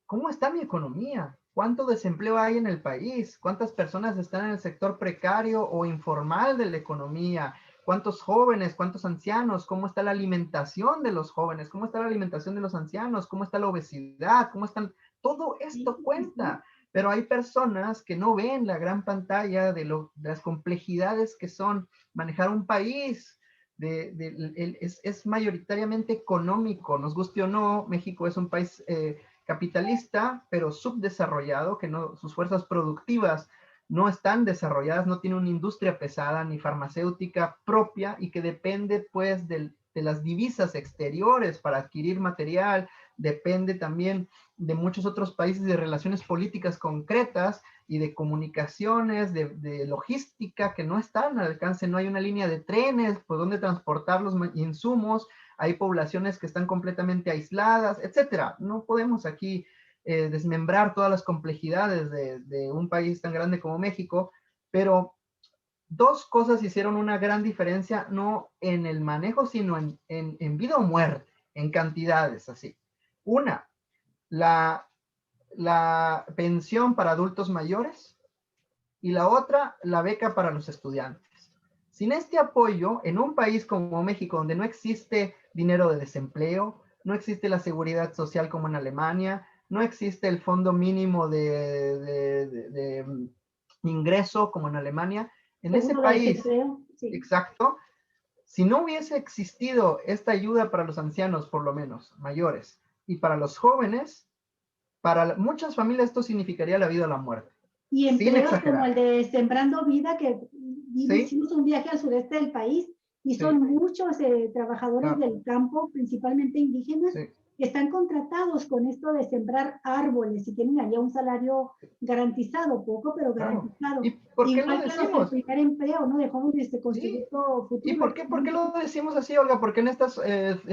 cómo está mi economía, cuánto desempleo hay en el país, cuántas personas están en el sector precario o informal de la economía, cuántos jóvenes, cuántos ancianos, cómo está la alimentación de los jóvenes, cómo está la alimentación de los ancianos, cómo está la obesidad, cómo están, todo esto cuenta. Pero hay personas que no ven la gran pantalla de las complejidades que son manejar un país. Es mayoritariamente económico, nos guste o no, México es un país capitalista, pero subdesarrollado, que no, sus fuerzas productivas no están desarrolladas, no tiene una industria pesada ni farmacéutica propia y que depende pues de las divisas exteriores para adquirir material, depende también de muchos otros países de relaciones políticas concretas y de comunicaciones, de logística que no están al alcance, no hay una línea de trenes por donde transportar los insumos, hay poblaciones que están completamente aisladas, etcétera. No podemos aquí desmembrar todas las complejidades de un país tan grande como México, pero dos cosas hicieron una gran diferencia, no en el manejo, sino en vida o muerte, en cantidades así. Una, la pensión para adultos mayores y la otra, la beca para los estudiantes. Sin este apoyo, en un país como México, donde no existe dinero de desempleo, no existe la seguridad social como en Alemania, no existe el fondo mínimo de ingreso como en Alemania, en ese país, sí. Exacto, si no hubiese existido esta ayuda para los ancianos, por lo menos, mayores, y para los jóvenes, para muchas familias esto significaría la vida o la muerte. Y Sin empleos exagerar. como el de Sembrando Vida, que Sí, hicimos un viaje al sureste del país y sí, son muchos trabajadores claro, del campo, principalmente indígenas, sí. que están contratados con esto de sembrar árboles y tienen allá un salario garantizado, poco, pero Claro. ¿Y garantizado. por qué lo Igual que los del decimos? primer empleo, ¿no? De jóvenes Sí. construyendo ¿Y futuro. por qué lo decimos así, Olga? ¿Por qué en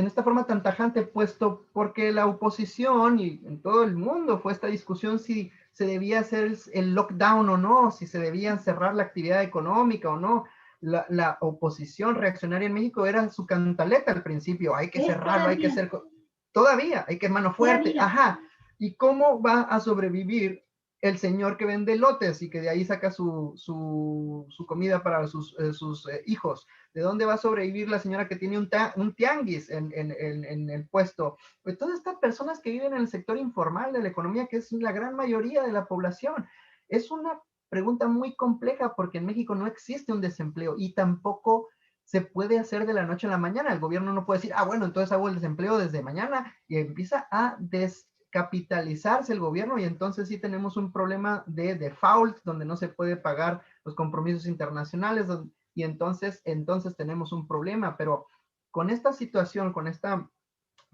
esta forma tan tajante? Puesto porque la oposición y en todo el mundo fue esta discusión si se debía hacer el lockdown o no, si se debía cerrar la actividad económica o no. La oposición reaccionaria en México era su cantaleta al principio. Hay que Es cerrarlo, hay que todavía, hacer... Todavía, hay que mano fuerte. todavía. Ajá. ¿Y cómo va a sobrevivir el señor que vende lotes y que de ahí saca su comida para sus hijos? ¿De dónde va a sobrevivir la señora que tiene un tianguis en el puesto? Pues todas estas personas que viven en el sector informal de la economía, que es la gran mayoría de la población. Es una pregunta muy compleja porque en México no existe un desempleo y tampoco se puede hacer de la noche a la mañana. El gobierno no puede decir, ah, bueno, entonces hago el desempleo desde mañana, y empieza a descapitalizarse el gobierno, y entonces sí tenemos un problema de default, donde no se puede pagar los compromisos internacionales, y entonces tenemos un problema. Pero con esta situación, con estas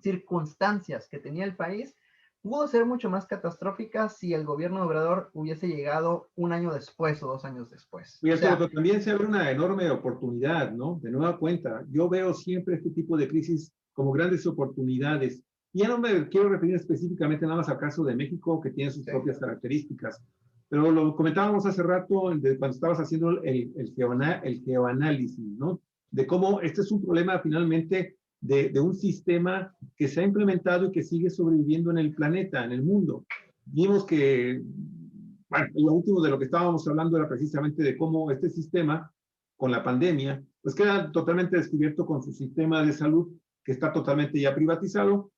circunstancias que tenía el país, pudo ser mucho más catastrófica si el gobierno de Obrador hubiese llegado un año después o 2 años después. Y O Arturo, sea, pero también se abre una enorme oportunidad, ¿no? De nueva cuenta, yo veo siempre este tipo de crisis como grandes oportunidades. Y ya no me quiero referir específicamente nada más al caso de México, que tiene sus sí, propias características, pero lo comentábamos hace rato cuando estabas haciendo el geoanálisis, ¿no? De cómo este es un problema finalmente de un sistema que se ha implementado y que sigue sobreviviendo en el planeta, en el mundo. Vimos que bueno, lo último de lo que estábamos hablando era precisamente de cómo este sistema, con la pandemia, pues queda totalmente descubierto con su sistema de salud, que está totalmente ya privatizado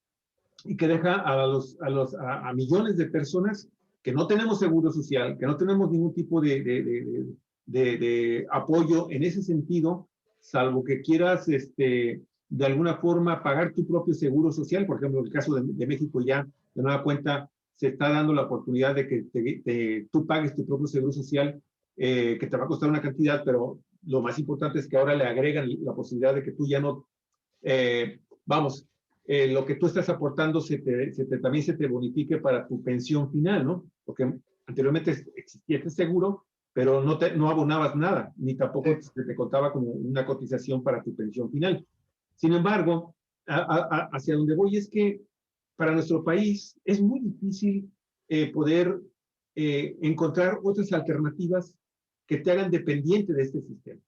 y que deja a millones de personas que no tenemos seguro social, que no tenemos ningún tipo de apoyo en ese sentido, salvo que quieras de alguna forma pagar tu propio seguro social. Por ejemplo, en el caso de México ya de nueva cuenta se está dando la oportunidad de que tú pagues tu propio seguro social, que te va a costar una cantidad, pero lo más importante es que ahora le agregan la posibilidad de que tú ya no, vamos, lo que tú estás aportando también se te bonifique para tu pensión final, ¿no? Porque anteriormente existía este seguro, pero no abonabas nada, ni tampoco sí, te contaba como una cotización para tu pensión final. Sin embargo, hacia donde voy es que para nuestro país es muy difícil poder encontrar otras alternativas que te hagan dependiente de este sistema.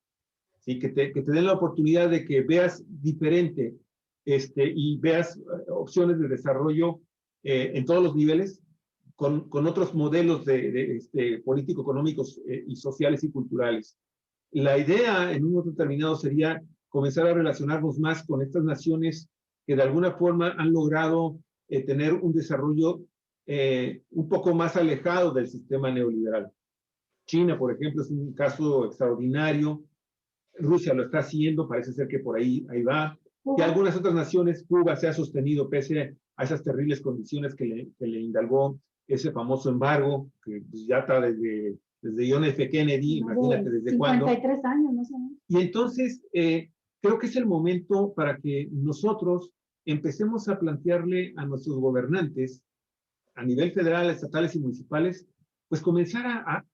¿Sí? Que te den la oportunidad de que veas diferente y veas opciones de desarrollo en todos los niveles, con otros modelos político-económicos y sociales y culturales. La idea en un momento determinado sería comenzar a relacionarnos más con estas naciones que de alguna forma han logrado tener un desarrollo un poco más alejado del sistema neoliberal. China, por ejemplo, es un caso extraordinario. Rusia lo está haciendo, parece ser que por ahí va. Y algunas otras naciones, Cuba se ha sostenido pese a esas terribles condiciones que le indalgó ese famoso embargo, que pues, ya está desde John F. Kennedy, imagínate desde cuándo. 53 años, no sé. Y entonces, creo que es el momento para que nosotros empecemos a plantearle a nuestros gobernantes, a nivel federal, estatales y municipales, pues comenzar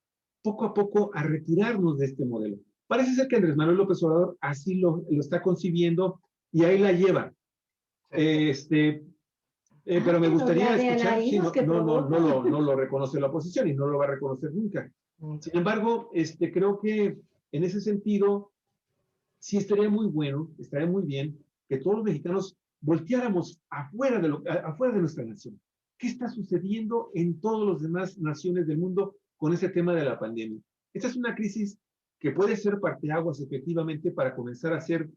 poco a poco a retirarnos de este modelo. Parece ser que Andrés Manuel López Obrador así lo está concibiendo y ahí la lleva. sí. Pero me Pero gustaría la de escuchar, sí, alaridos que provoca. no lo reconoce la oposición y no lo va a reconocer nunca. Sin embargo, creo que en ese sentido, sí estaría muy bueno, estaría muy bien que todos los mexicanos volteáramos afuera de nuestra nación. ¿Qué está sucediendo en todas las demás naciones del mundo con ese tema de la pandemia? Esta es una crisis que puede ser parteaguas efectivamente para comenzar a hacer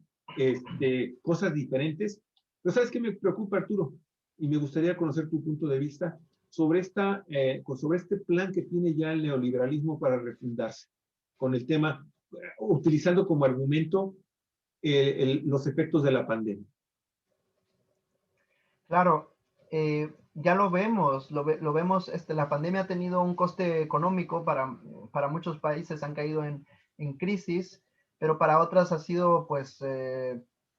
cosas diferentes. Pero ¿sabes qué me preocupa, Arturo? Y me gustaría conocer tu punto de vista sobre este plan que tiene ya el neoliberalismo para refundarse con el tema, utilizando como argumento los efectos de la pandemia. Claro, ya lo vemos, lo vemos, la pandemia ha tenido un coste económico para muchos países, han caído en crisis, pero para otras ha sido pues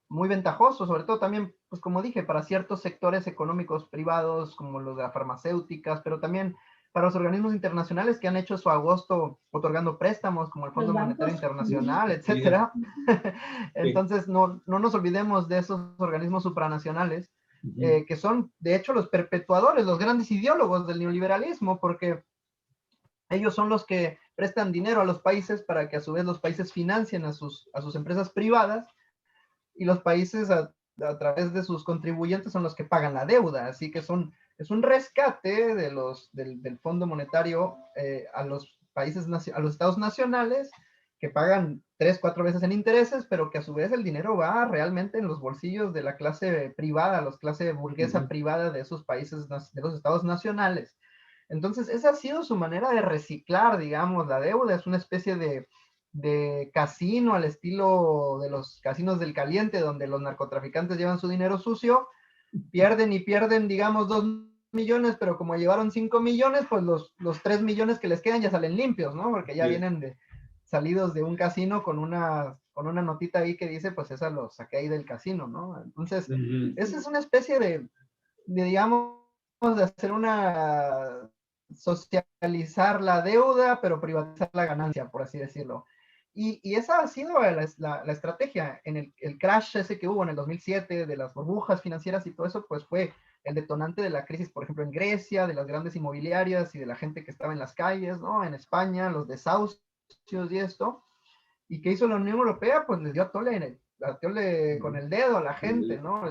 muy ventajoso, sobre todo también, pues como dije, para ciertos sectores económicos privados como los de las farmacéuticas, pero también para los organismos internacionales que han hecho su agosto otorgando préstamos como el Fondo Monetario Internacional, etcétera. Entonces no nos olvidemos de esos organismos supranacionales que son de hecho los perpetuadores, los grandes ideólogos del neoliberalismo, porque ellos son los que prestan dinero a los países para que a su vez los países financien a sus empresas privadas, y los países a través de sus contribuyentes son los que pagan la deuda. Así que es un rescate del Fondo Monetario a los países, a los estados nacionales, que pagan 3, 4 veces en intereses, pero que a su vez el dinero va realmente en los bolsillos de la clase privada, la clase burguesa privada de esos países, de los estados nacionales. Entonces, esa ha sido su manera de reciclar, digamos, la deuda. Es una especie de casino al estilo de los casinos del caliente, donde los narcotraficantes llevan su dinero sucio, pierden y pierden, digamos, 2 millones, pero como llevaron 5 millones, pues los 3 millones que les quedan ya salen limpios, ¿no? Porque ya vienen salidos de un casino con una notita ahí que dice, pues esa lo saqué ahí del casino, ¿no? Entonces, esa es una especie de digamos, de hacer socializar la deuda, pero privatizar la ganancia, por así decirlo. Y esa ha sido la estrategia. En el crash ese que hubo en el 2007, de las burbujas financieras y todo eso, pues fue el detonante de la crisis, por ejemplo, en Grecia, de las grandes inmobiliarias y de la gente que estaba en las calles, ¿no? En España, los desahucios y esto. ¿Y qué hizo la Unión Europea? Pues les dio a tole con el dedo a la gente, ¿no?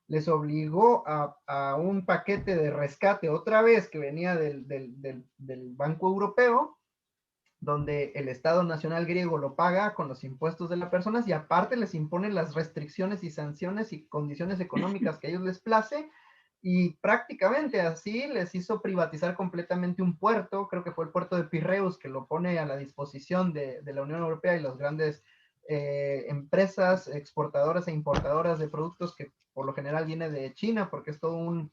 Les obligó a un paquete de rescate otra vez que venía del Banco Europeo, donde el Estado Nacional griego lo paga con los impuestos de las personas y aparte les impone las restricciones y sanciones y condiciones económicas que a ellos les place, y prácticamente así les hizo privatizar completamente un puerto. Creo que fue el puerto de Pirreus, que lo pone a la disposición de la Unión Europea y las grandes empresas exportadoras e importadoras de productos, que por lo general viene de China, porque es todo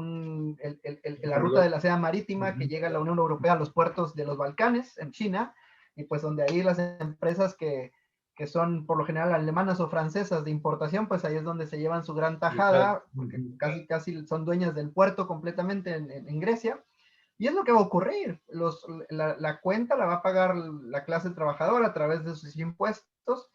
la ruta de la seda marítima que llega a la Unión Europea a los puertos de los Balcanes en China, y pues donde ahí las empresas que son por lo general alemanas o francesas de importación, pues ahí es donde se llevan su gran tajada, porque casi son dueñas del puerto completamente en Grecia. Y es lo que va a ocurrir. La cuenta la va a pagar la clase trabajadora a través de sus impuestos,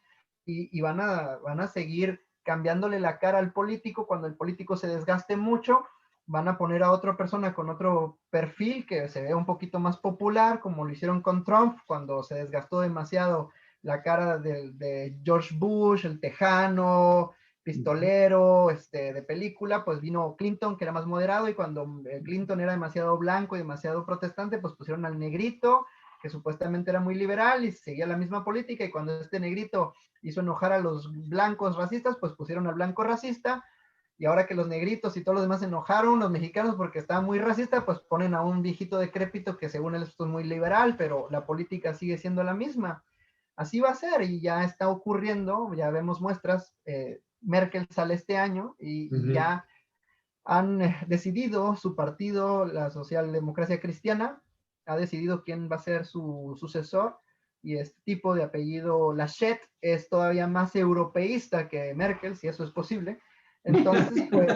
y van a seguir cambiándole la cara al político. Cuando el político se desgaste mucho, van a poner a otra persona con otro perfil que se vea un poquito más popular, como lo hicieron con Trump, cuando se desgastó demasiado la cara de George Bush, el tejano, pistolero, de película. Pues vino Clinton, que era más moderado, y cuando Clinton era demasiado blanco y demasiado protestante, pues pusieron al negrito, que supuestamente era muy liberal y seguía la misma política, y cuando este negrito hizo enojar a los blancos racistas, pues pusieron al blanco racista. Y ahora que los negritos y todos los demás se enojaron, los mexicanos, porque estaba muy racista, pues ponen a un viejito decrépito que según él es muy liberal, pero la política sigue siendo la misma. Así va a ser, y ya está ocurriendo, ya vemos muestras. Merkel sale este año y ya han decidido su partido, la Socialdemocracia Cristiana, ha decidido quién va a ser su sucesor, y este tipo de apellido Laschet es todavía más europeísta que Merkel, si eso es posible. Entonces, pues,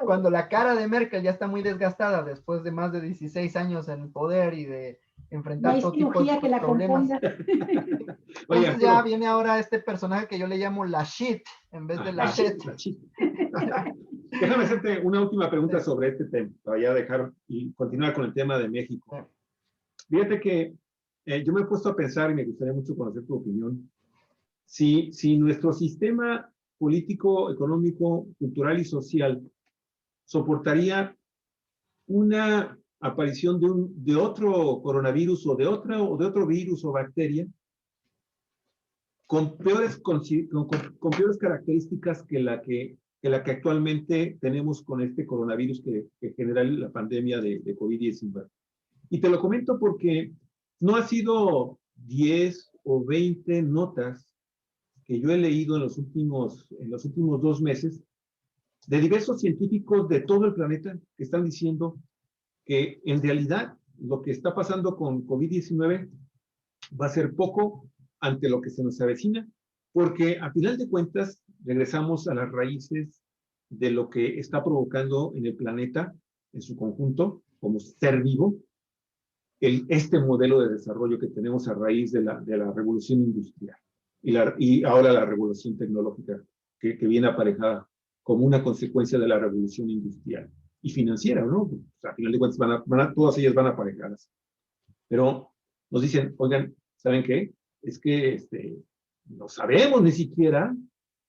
cuando la cara de Merkel ya está muy desgastada después de más de 16 años en el poder y de enfrentar todo tipo de problemas. Entonces ya viene ahora este personaje que yo le llamo Laschet en vez de Laschet. Déjame hacerte una última pregunta sobre este tema, para ya dejar y continuar con el tema de México. Fíjate que yo me he puesto a pensar, y me gustaría mucho conocer tu opinión, si nuestro sistema político, económico, cultural y social soportaría una aparición de otro coronavirus o de otro virus o bacteria con peores características que la que actualmente tenemos con este coronavirus que genera la pandemia de COVID-19. Y te lo comento porque no ha sido 10 o 20 notas que yo he leído en los últimos 2 meses de diversos científicos de todo el planeta que están diciendo que en realidad lo que está pasando con COVID-19 va a ser poco ante lo que se nos avecina, porque a final de cuentas regresamos a las raíces de lo que está provocando en el planeta, en su conjunto, como ser vivo, este modelo de desarrollo que tenemos a raíz de la revolución industrial y ahora la revolución tecnológica que viene aparejada como una consecuencia de la revolución industrial y financiera, ¿no? O sea, a final de cuentas todas ellas van aparejadas. Pero nos dicen, oigan, ¿saben qué? Es que no sabemos ni siquiera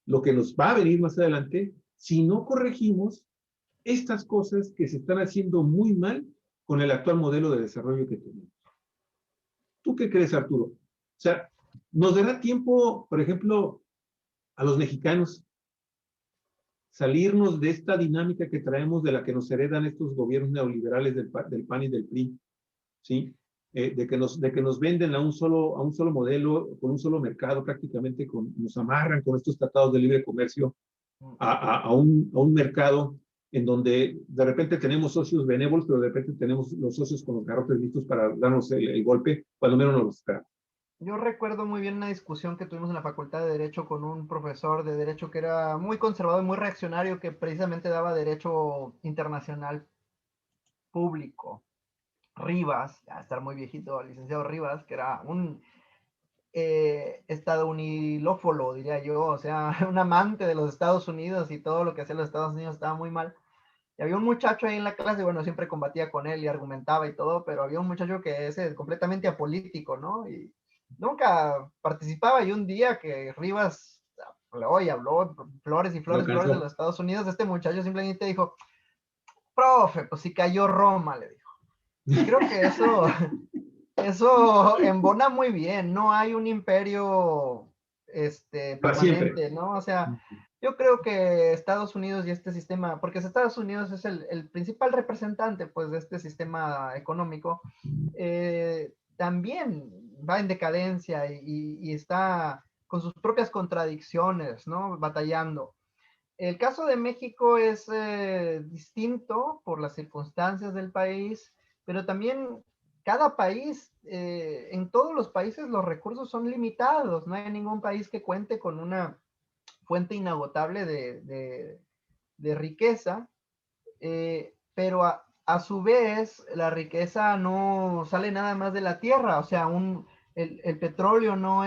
lo que nos va a venir más adelante si no corregimos estas cosas que se están haciendo muy mal con el actual modelo de desarrollo que tenemos. ¿Tú qué crees, Arturo? O sea, ¿nos dará tiempo, por ejemplo, a los mexicanos salirnos de esta dinámica que traemos de la que nos heredan estos gobiernos neoliberales del PAN y del PRI? ¿Sí? De que nos venden a un solo modelo, con un solo mercado, prácticamente nos amarran con estos tratados de libre comercio a un mercado en donde de repente tenemos socios benévolos, pero de repente tenemos los socios con los garrotes listos para darnos el golpe cuando menos nos lo esperamos. Yo recuerdo muy bien una discusión que tuvimos en la Facultad de Derecho con un profesor de Derecho que era muy conservador y muy reaccionario, que precisamente daba Derecho Internacional Público. Rivas, ya estar muy viejito, el licenciado Rivas, que era un estadounilófilo, diría yo, o sea, un amante de los Estados Unidos y todo lo que hacía los Estados Unidos estaba muy mal. Y había un muchacho ahí en la clase, bueno, siempre combatía con él y argumentaba y todo, pero había un muchacho que es completamente apolítico, ¿no? Y nunca participaba, y un día que Rivas habló flores y flores de los Estados Unidos, este muchacho simplemente dijo, profe, pues si cayó Roma, le dijo. Y creo que eso embona muy bien, no hay un imperio permanente, ¿no? O sea, yo creo que Estados Unidos y este sistema, porque Estados Unidos es el principal representante, pues, de este sistema económico, también va en decadencia y está con sus propias contradicciones, ¿no? Batallando. El caso de México es distinto por las circunstancias del país, pero también cada país, en todos los países los recursos son limitados, no hay ningún país que cuente con una fuente inagotable de riqueza, pero a su vez la riqueza no sale nada más de la tierra, o sea, el petróleo no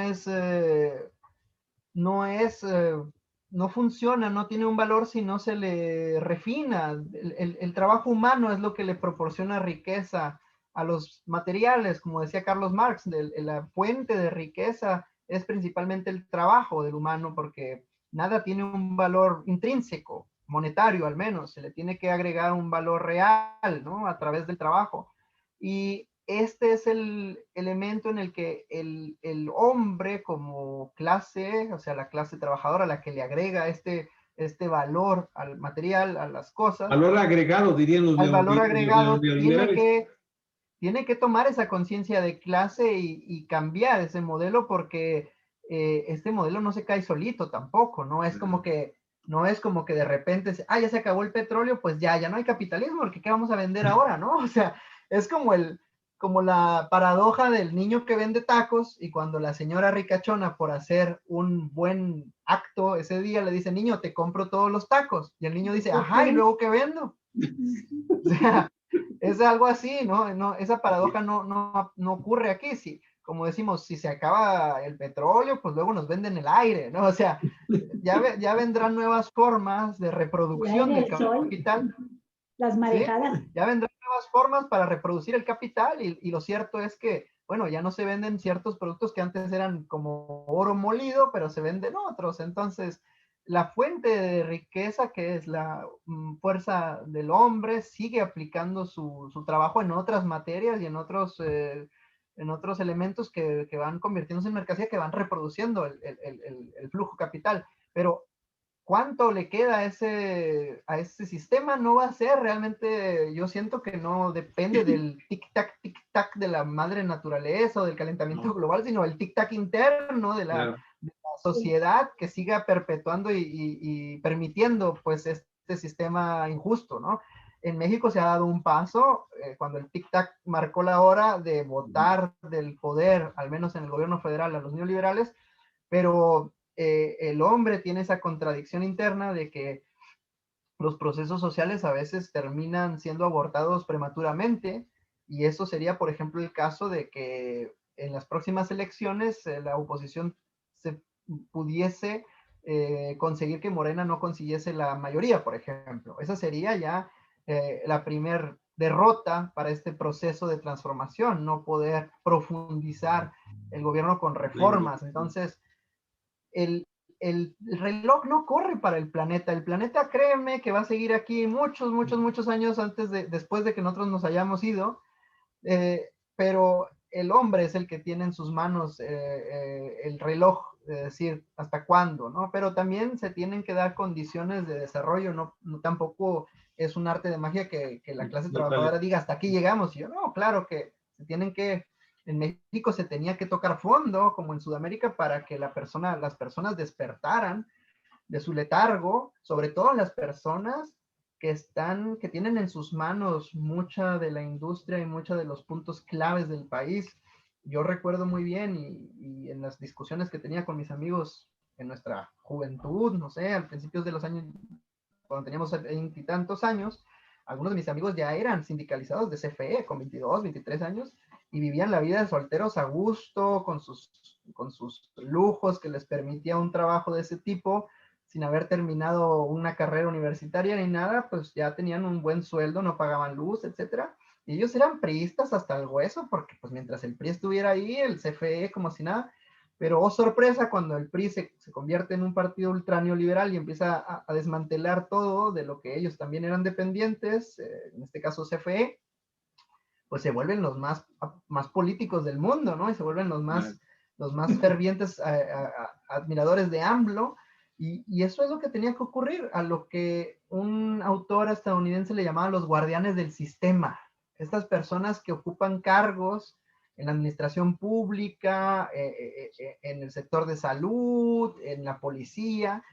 funciona, no tiene un valor si no se le refina. El trabajo humano es lo que le proporciona riqueza a los materiales, como decía Carlos Marx, la fuente de riqueza es principalmente el trabajo del humano, porque nada tiene un valor intrínseco, monetario al menos, se le tiene que agregar un valor real, ¿no? A través del trabajo. Y este es el elemento en el que el hombre como clase, o sea, la clase trabajadora, la que le agrega este valor al material, a las cosas. Valor agregado, dirían los valor agregado tiene que tomar esa conciencia de clase y cambiar ese modelo, porque este modelo no se cae solito tampoco, no es como que de repente, ya se acabó el petróleo, pues ya no hay capitalismo, porque ¿qué vamos a vender ahora, no? O sea, es como la paradoja del niño que vende tacos, y cuando la señora ricachona, por hacer un buen acto ese día, le dice, niño, te compro todos los tacos, y el niño dice, ajá, ¿y luego qué vendo? O sea, es algo así, ¿no? Esa paradoja no ocurre aquí. Sí, como decimos, si se acaba el petróleo, pues luego nos venden el aire, ¿no? O sea, ya vendrán nuevas formas de reproducción del capital. Las marejadas. ¿Sí? Ya vendrán nuevas formas para reproducir el capital, y lo cierto es que, bueno, ya no se venden ciertos productos que antes eran como oro molido, pero se venden otros. Entonces, la fuente de riqueza, que es la fuerza del hombre, sigue aplicando su trabajo en otras materias y en otros elementos que van convirtiéndose en mercancía, que van reproduciendo el flujo capital. Pero ¿cuánto le queda a ese sistema? No va a ser realmente, yo siento que no depende del tic-tac de la madre naturaleza o del calentamiento global, sino el tic-tac interno de la sociedad, que siga perpetuando y permitiendo, pues, este sistema injusto, ¿no? En México se ha dado un paso cuando el tic-tac marcó la hora de votar del poder, al menos en el gobierno federal, a los neoliberales, pero el hombre tiene esa contradicción interna de que los procesos sociales a veces terminan siendo abortados prematuramente, y eso sería, por ejemplo, el caso de que en las próximas elecciones la oposición se pudiese conseguir que Morena no consiguiese la mayoría, por ejemplo. Esa sería ya la primer derrota para este proceso de transformación, no poder profundizar el gobierno con reformas. Entonces, el, el reloj no corre para el planeta, créeme que va a seguir aquí muchos, muchos, muchos años después de que nosotros nos hayamos ido, pero el hombre es el que tiene en sus manos el reloj, de decir hasta cuándo, ¿no? Pero también se tienen que dar condiciones de desarrollo, no tampoco es un arte de magia que la clase trabajadora diga hasta aquí llegamos, y yo no, claro que se tienen que, en México se tenía que tocar fondo, como en Sudamérica, para que las personas despertaran de su letargo, sobre todo las personas que tienen en sus manos mucha de la industria y muchos de los puntos claves del país. Yo recuerdo muy bien y en las discusiones que tenía con mis amigos en nuestra juventud, no sé, al principios de los años, cuando teníamos 20 y tantos años, algunos de mis amigos ya eran sindicalizados de CFE con 22, 23 años y vivían la vida de solteros a gusto, con sus lujos que les permitía un trabajo de ese tipo, sin haber terminado una carrera universitaria ni nada, pues ya tenían un buen sueldo, no pagaban luz, etcétera. Y ellos eran priistas hasta el hueso, porque pues mientras el PRI estuviera ahí, el CFE como si nada. Pero oh sorpresa, cuando el PRI se convierte en un partido ultra neoliberal y empieza a desmantelar todo de lo que ellos también eran dependientes, en este caso CFE, pues se vuelven los más políticos del mundo, ¿no? Y se vuelven los más fervientes admiradores de AMLO. Y eso es lo que tenía que ocurrir, a lo que un autor estadounidense le llamaba los guardianes del sistema. Estas personas que ocupan cargos en la administración pública, en el sector de salud, en la policía.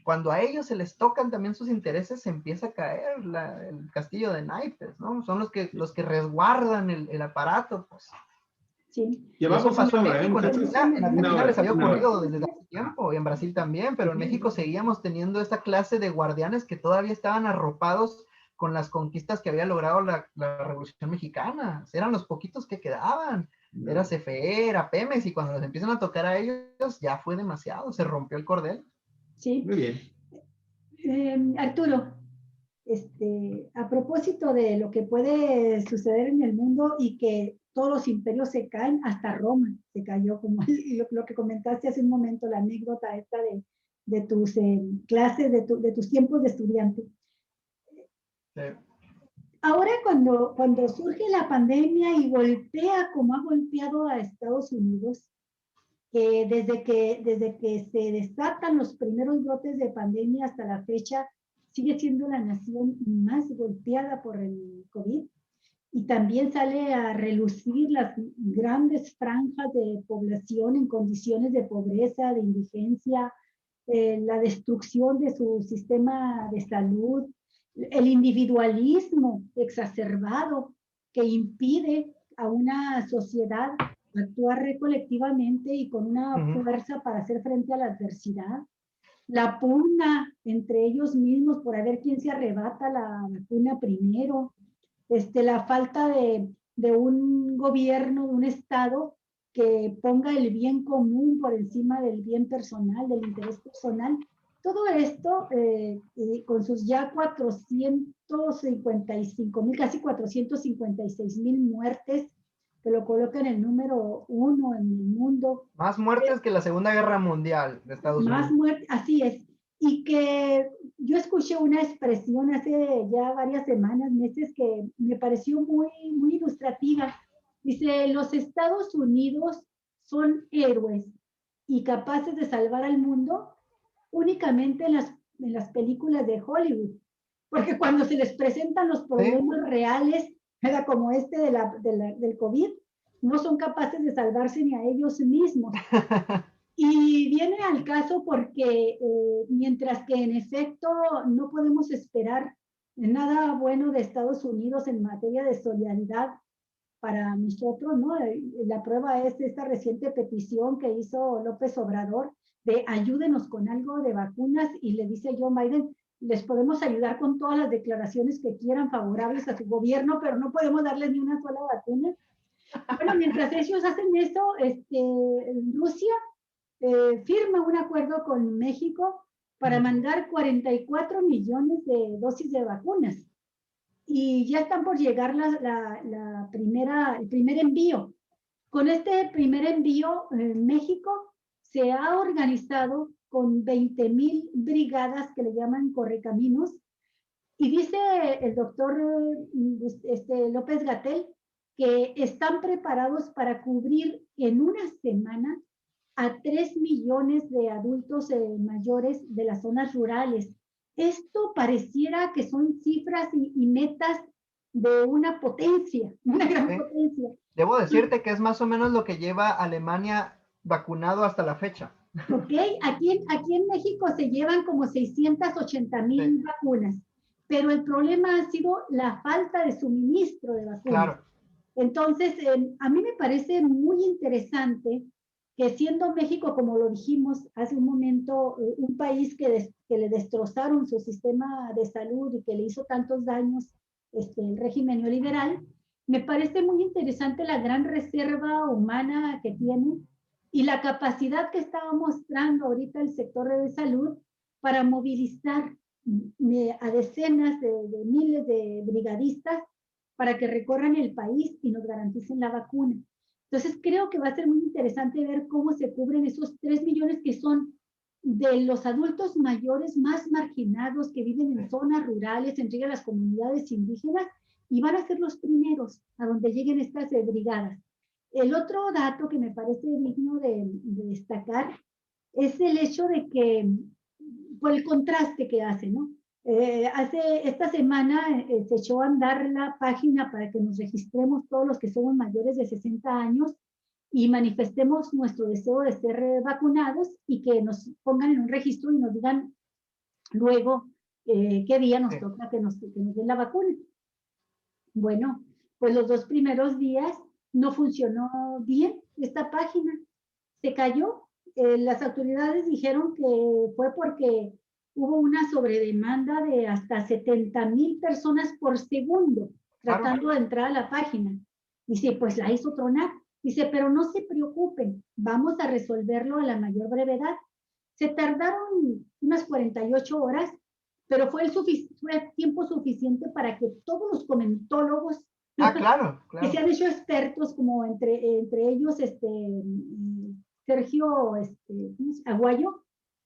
Cuando a ellos se les tocan también sus intereses, se empieza a caer el castillo de naipes, ¿no? Son los que resguardan el aparato, pues. Sí. Llevamos eso pasó una hora, en México. En Argentina les había ocurrido hora. desde hace tiempo, y en Brasil también, pero en México seguíamos teniendo esta clase de guardianes que todavía estaban arropados con las conquistas que había logrado la Revolución Mexicana. Eran los poquitos que quedaban. Era CFE, era Pemex, y cuando les empiezan a tocar a ellos, ya fue demasiado, se rompió el cordel. Sí. Muy bien. Arturo, a propósito de lo que puede suceder en el mundo y que todos los imperios se caen, hasta Roma se cayó, como lo que comentaste hace un momento, la anécdota esta de tus clases, de tus tiempos de estudiante. Sí. Ahora cuando surge la pandemia y golpea como ha golpeado a Estados Unidos, desde que se desatan los primeros brotes de pandemia hasta la fecha, sigue siendo la nación más golpeada por el COVID, y también sale a relucir las grandes franjas de población en condiciones de pobreza, de indigencia, la destrucción de su sistema de salud, el individualismo exacerbado que impide a una sociedad actuar colectivamente y con una fuerza para hacer frente a la adversidad, la pugna entre ellos mismos por a ver quién se arrebata la vacuna primero, la falta de un gobierno, de un Estado que ponga el bien común por encima del bien personal, del interés personal. Todo esto, con sus ya 455,000, casi 456,000 muertes, que lo coloca en el número 1 en el mundo. Más muertes que la Segunda Guerra Mundial de Estados Unidos. Más muertes, así es. Y que yo escuché una expresión hace ya varias semanas, meses, que me pareció muy, muy ilustrativa. Dice, los Estados Unidos son héroes y capaces de salvar al mundo únicamente en las películas de Hollywood. Porque cuando se les presentan los problemas reales, ¿verdad? Como del COVID, no son capaces de salvarse ni a ellos mismos. Y viene al caso porque mientras que en efecto no podemos esperar nada bueno de Estados Unidos en materia de solidaridad para nosotros, ¿no? La prueba es esta reciente petición que hizo López Obrador de ayúdenos con algo de vacunas y le dice Joe Biden, les podemos ayudar con todas las declaraciones que quieran favorables a su gobierno, pero no podemos darles ni una sola vacuna. Bueno, mientras ellos hacen eso, Rusia firma un acuerdo con México para mandar 44 millones de dosis de vacunas. Y ya están por llegar el primer envío. Con este primer envío, México se ha organizado con 20,000 brigadas que le llaman correcaminos. Y dice el doctor López Gatell que están preparados para cubrir en una semana a 3 millones de adultos mayores de las zonas rurales. Esto pareciera que son cifras y metas de una potencia, una gran potencia. Debo decirte que es más o menos lo que lleva Alemania vacunado hasta la fecha. Ok, aquí en México se llevan como 680,000 vacunas, pero el problema ha sido la falta de suministro de vacunas. Claro. Entonces, a mí me parece muy interesante que siendo México, como lo dijimos hace un momento, un país que le destrozaron su sistema de salud y que le hizo tantos daños el régimen neoliberal, me parece muy interesante la gran reserva humana que tiene y la capacidad que estaba mostrando ahorita el sector de salud para movilizar a decenas de miles de brigadistas para que recorran el país y nos garanticen la vacuna. Entonces creo que va a ser muy interesante ver cómo se cubren esos 3 millones que son de los adultos mayores más marginados que viven en zonas rurales, entre las comunidades indígenas, y van a ser los primeros a donde lleguen estas brigadas. El otro dato que me parece digno de destacar es el hecho de que, por el contraste que hace, ¿no? Esta semana se echó a andar la página para que nos registremos todos los que somos mayores de 60 años y manifestemos nuestro deseo de ser vacunados y que nos pongan en un registro y nos digan luego qué día nos toca que nos den la vacuna. Bueno, pues los 2 primeros días no funcionó bien esta página, se cayó. Las autoridades dijeron que fue porque hubo una sobredemanda de hasta 70,000 personas por segundo tratando de entrar a la página. Dice, pues la hizo tronar. Dice, pero no se preocupen, vamos a resolverlo a la mayor brevedad. Se tardaron unas 48 horas, pero fue tiempo suficiente para que todos los comentólogos claro. que se han hecho expertos, como entre ellos Sergio Aguayo,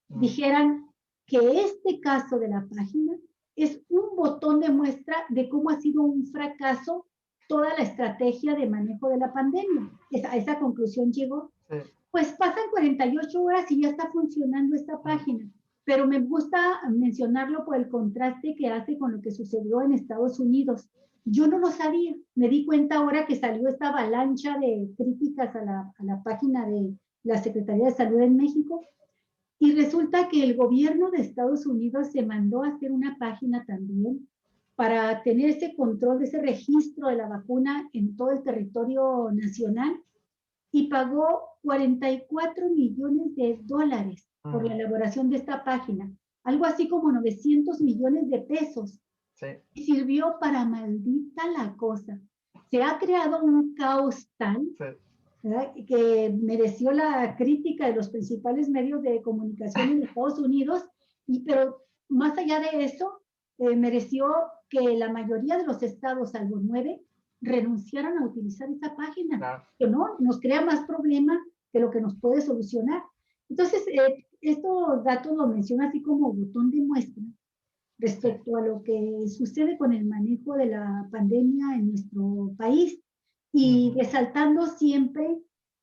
dijeran que este caso de la página es un botón de muestra de cómo ha sido un fracaso toda la estrategia de manejo de la pandemia. A esa conclusión llegó. Sí. Pues pasan 48 horas y ya está funcionando esta página, pero me gusta mencionarlo por el contraste que hace con lo que sucedió en Estados Unidos. Yo no lo sabía, me di cuenta ahora que salió esta avalancha de críticas a la página de la Secretaría de Salud en México, y resulta que el gobierno de Estados Unidos se mandó a hacer una página también para tener ese control de ese registro de la vacuna en todo el territorio nacional y pagó 44 millones de dólares por la elaboración de esta página, algo así como 900 millones de pesos. Sí. Y sirvió para maldita la cosa. Se ha creado un caos tal que mereció la crítica de los principales medios de comunicación en Estados Unidos, pero más allá de eso, mereció que la mayoría de los estados, salvo 9, renunciaran a utilizar esa página, claro, que no nos crea más problema que lo que nos puede solucionar. Entonces, estos datos lo menciona así como botón de muestra respecto a lo que sucede con el manejo de la pandemia en nuestro país y resaltando siempre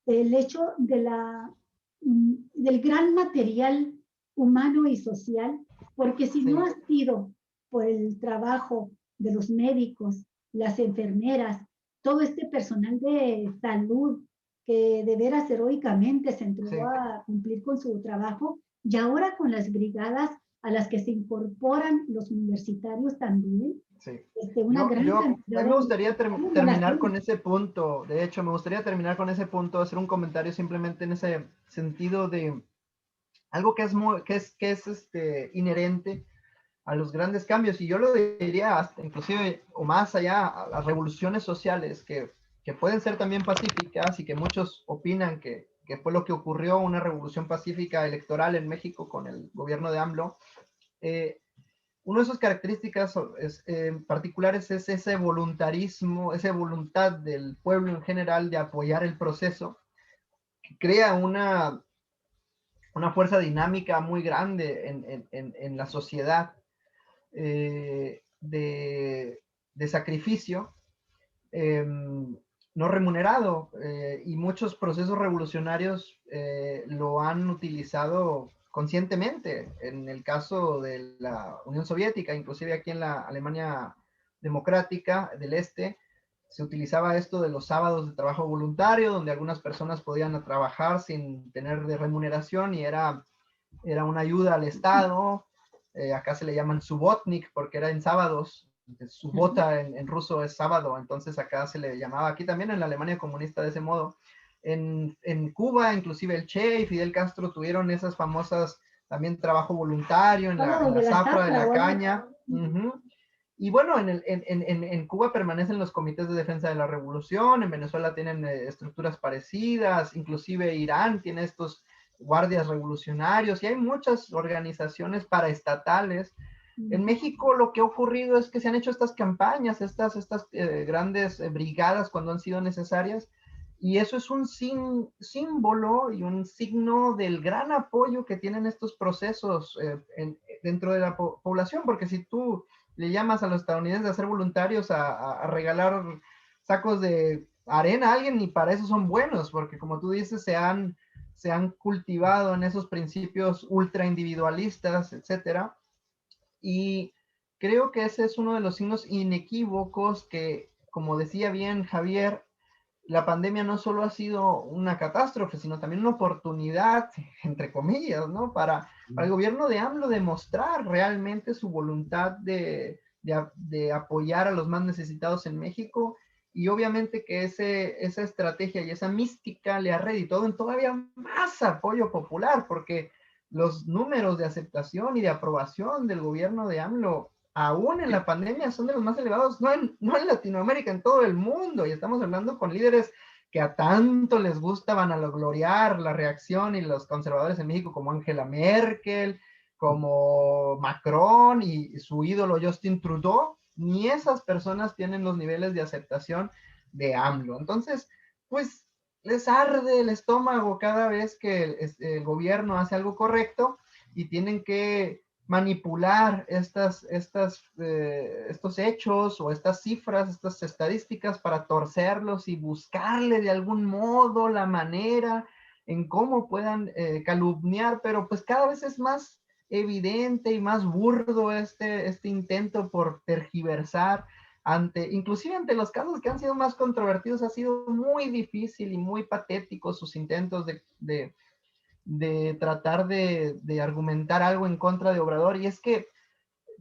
el hecho de del gran material humano y social, porque si no ha sido por el trabajo de los médicos, las enfermeras, todo este personal de salud que de veras heroicamente se entregó Sí. a cumplir con su trabajo, y ahora con las brigadas a las que se incorporan los universitarios también, Sí. una gran A cantidad mí me gustaría de terminar con ese punto. De hecho, me gustaría terminar con ese punto, hacer un comentario simplemente en ese sentido de algo que es inherente a los grandes cambios. Y yo lo diría hasta inclusive o más allá, a las revoluciones sociales que pueden ser también pacíficas y que muchos opinan que fue lo que ocurrió, una revolución pacífica electoral en México con el gobierno de AMLO. Una de sus características particulares es ese voluntarismo, esa voluntad del pueblo en general de apoyar el proceso, que crea una fuerza dinámica muy grande en la sociedad de sacrificio no remunerado, y muchos procesos revolucionarios lo han utilizado conscientemente. En el caso de la Unión Soviética, inclusive aquí en la Alemania democrática del Este, se utilizaba esto de los sábados de trabajo voluntario, donde algunas personas podían trabajar sin tener de remuneración y era una ayuda al Estado. Acá se le llaman subotnik porque era en sábados. Subota en ruso es sábado, entonces acá se le llamaba, aquí también en la Alemania comunista de ese modo. En Cuba, inclusive el Che y Fidel Castro tuvieron esas famosas también trabajo voluntario en la zafra de la caña. Y bueno, en Cuba permanecen los comités de defensa de la revolución, en Venezuela tienen estructuras parecidas, inclusive Irán tiene estos guardias revolucionarios y hay muchas organizaciones paraestatales. En México lo que ha ocurrido es que se han hecho estas campañas, estas grandes brigadas cuando han sido necesarias, y eso es un símbolo y un signo del gran apoyo que tienen estos procesos dentro de la población, porque si tú le llamas a los estadounidenses a ser voluntarios a regalar sacos de arena a alguien, ni para eso son buenos, porque como tú dices, se han cultivado en esos principios ultra individualistas, etcétera. Y creo que ese es uno de los signos inequívocos que, como decía bien Javier, la pandemia no solo ha sido una catástrofe, sino también una oportunidad, entre comillas, ¿no? Para el gobierno de AMLO demostrar realmente su voluntad de apoyar a los más necesitados en México. Y obviamente que esa estrategia y esa mística le ha reditado en todavía más apoyo popular, porque los números de aceptación y de aprobación del gobierno de AMLO, aún en la pandemia, son de los más elevados, no en Latinoamérica, en todo el mundo. Y estamos hablando con líderes que a tanto les gusta vanagloriar la reacción y los conservadores en México, como Angela Merkel, como Macron y su ídolo Justin Trudeau. Ni esas personas tienen los niveles de aceptación de AMLO. Entonces, pues les arde el estómago cada vez que el gobierno hace algo correcto y tienen que manipular estos hechos o estas cifras, estas estadísticas para torcerlos y buscarle de algún modo la manera en cómo puedan calumniar, pero pues cada vez es más evidente y más burdo este intento por tergiversar. Inclusive ante los casos que han sido más controvertidos, ha sido muy difícil y muy patético sus intentos de tratar de argumentar algo en contra de Obrador. Y es que,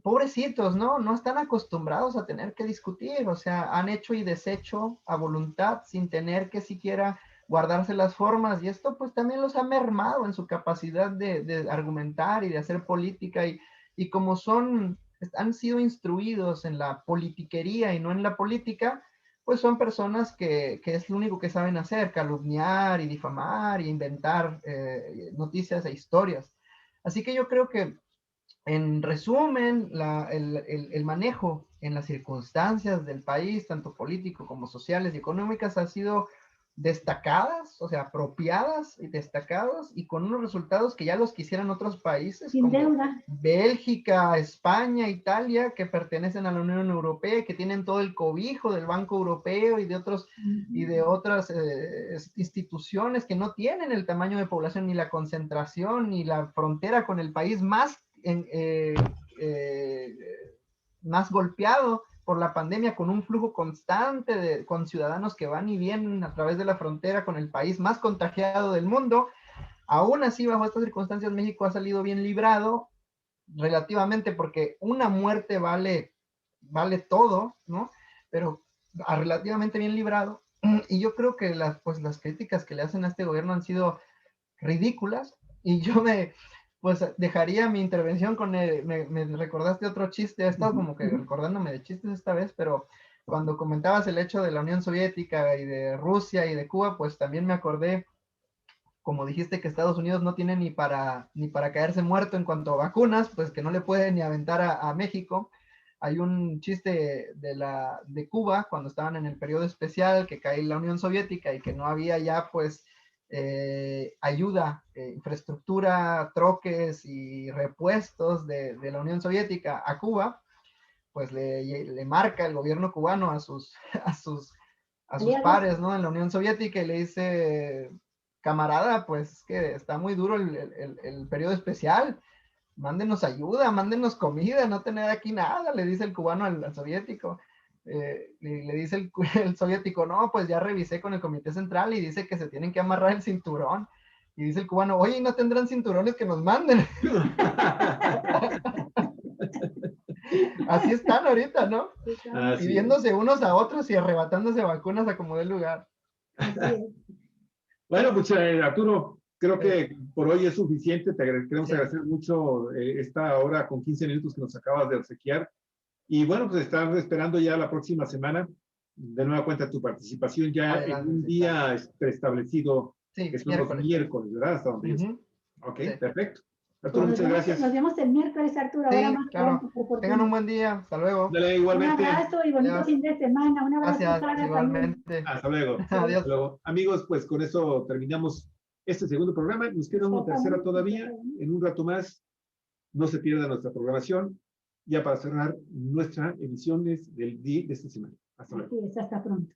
pobrecitos, no están acostumbrados a tener que discutir, o sea, han hecho y deshecho a voluntad sin tener que siquiera guardarse las formas, y esto pues también los ha mermado en su capacidad de argumentar y de hacer política, y como han sido instruidos en la politiquería y no en la política, pues son personas que es lo único que saben hacer, calumniar y difamar y inventar noticias e historias. Así que yo creo que, en resumen, el manejo en las circunstancias del país, tanto político como sociales y económicas, ha sido destacadas, o sea, apropiadas y destacadas, y con unos resultados que ya los quisieran otros países, sin como deuda. Bélgica, España, Italia, que pertenecen a la Unión Europea y que tienen todo el cobijo del Banco Europeo y de otras instituciones que no tienen el tamaño de población, ni la concentración, ni la frontera con el país más golpeado por la pandemia, con un flujo constante con ciudadanos que van y vienen a través de la frontera con el país más contagiado del mundo. Aún así, bajo estas circunstancias, México ha salido bien librado relativamente, porque una muerte vale todo, ¿no? Pero relativamente bien librado. Y yo creo que las críticas que le hacen a este gobierno han sido ridículas, y yo pues dejaría mi intervención con me recordaste otro chiste. He estado como que recordándome de chistes esta vez, pero cuando comentabas el hecho de la Unión Soviética y de Rusia y de Cuba, pues también me acordé, como dijiste, que Estados Unidos no tiene ni para caerse muerto en cuanto a vacunas, pues que no le puede ni aventar a México. Hay un chiste de Cuba, cuando estaban en el periodo especial, que cae la Unión Soviética y que no había ya, pues, ayuda, infraestructura, troques y repuestos de la Unión Soviética a Cuba. Pues le marca el gobierno cubano a sus pares, ¿no?, en la Unión Soviética, y le dice: camarada, pues que está muy duro el periodo especial, mándenos ayuda, mándenos comida, no tener aquí nada, le dice el cubano al soviético. Le dice el soviético: no, pues ya revisé con el comité central y dice que se tienen que amarrar el cinturón. Y dice el cubano: oye, ¿no tendrán cinturones que nos manden? Así están ahorita, ¿no? Pidiéndose unos a otros y arrebatándose vacunas a como dé lugar. Bueno, pues Arturo, creo que por hoy es suficiente. Queremos agradecer mucho esta hora con 15 minutos que nos acabas de obsequiar. Y bueno, pues estar esperando ya la próxima semana, de nueva cuenta, tu participación ya en un día establecido, que son los miércoles, ¿verdad? Hasta donde yo. Ok, perfecto. Arturo, muchas gracias. Nos vemos el miércoles, Arturo. Sí, ahora más claro. Tengan un buen día. Hasta luego. Dale, igualmente. Un abrazo y bonito fin de semana. Un abrazo. Gracias, igualmente. Hasta luego. Adiós. Hasta luego. Amigos, pues con eso terminamos este segundo programa. Nos queda una tercera todavía. En un rato más, no se pierda nuestra programación, ya para cerrar nuestras emisiones de esta semana. Hasta luego. Así es, hasta pronto.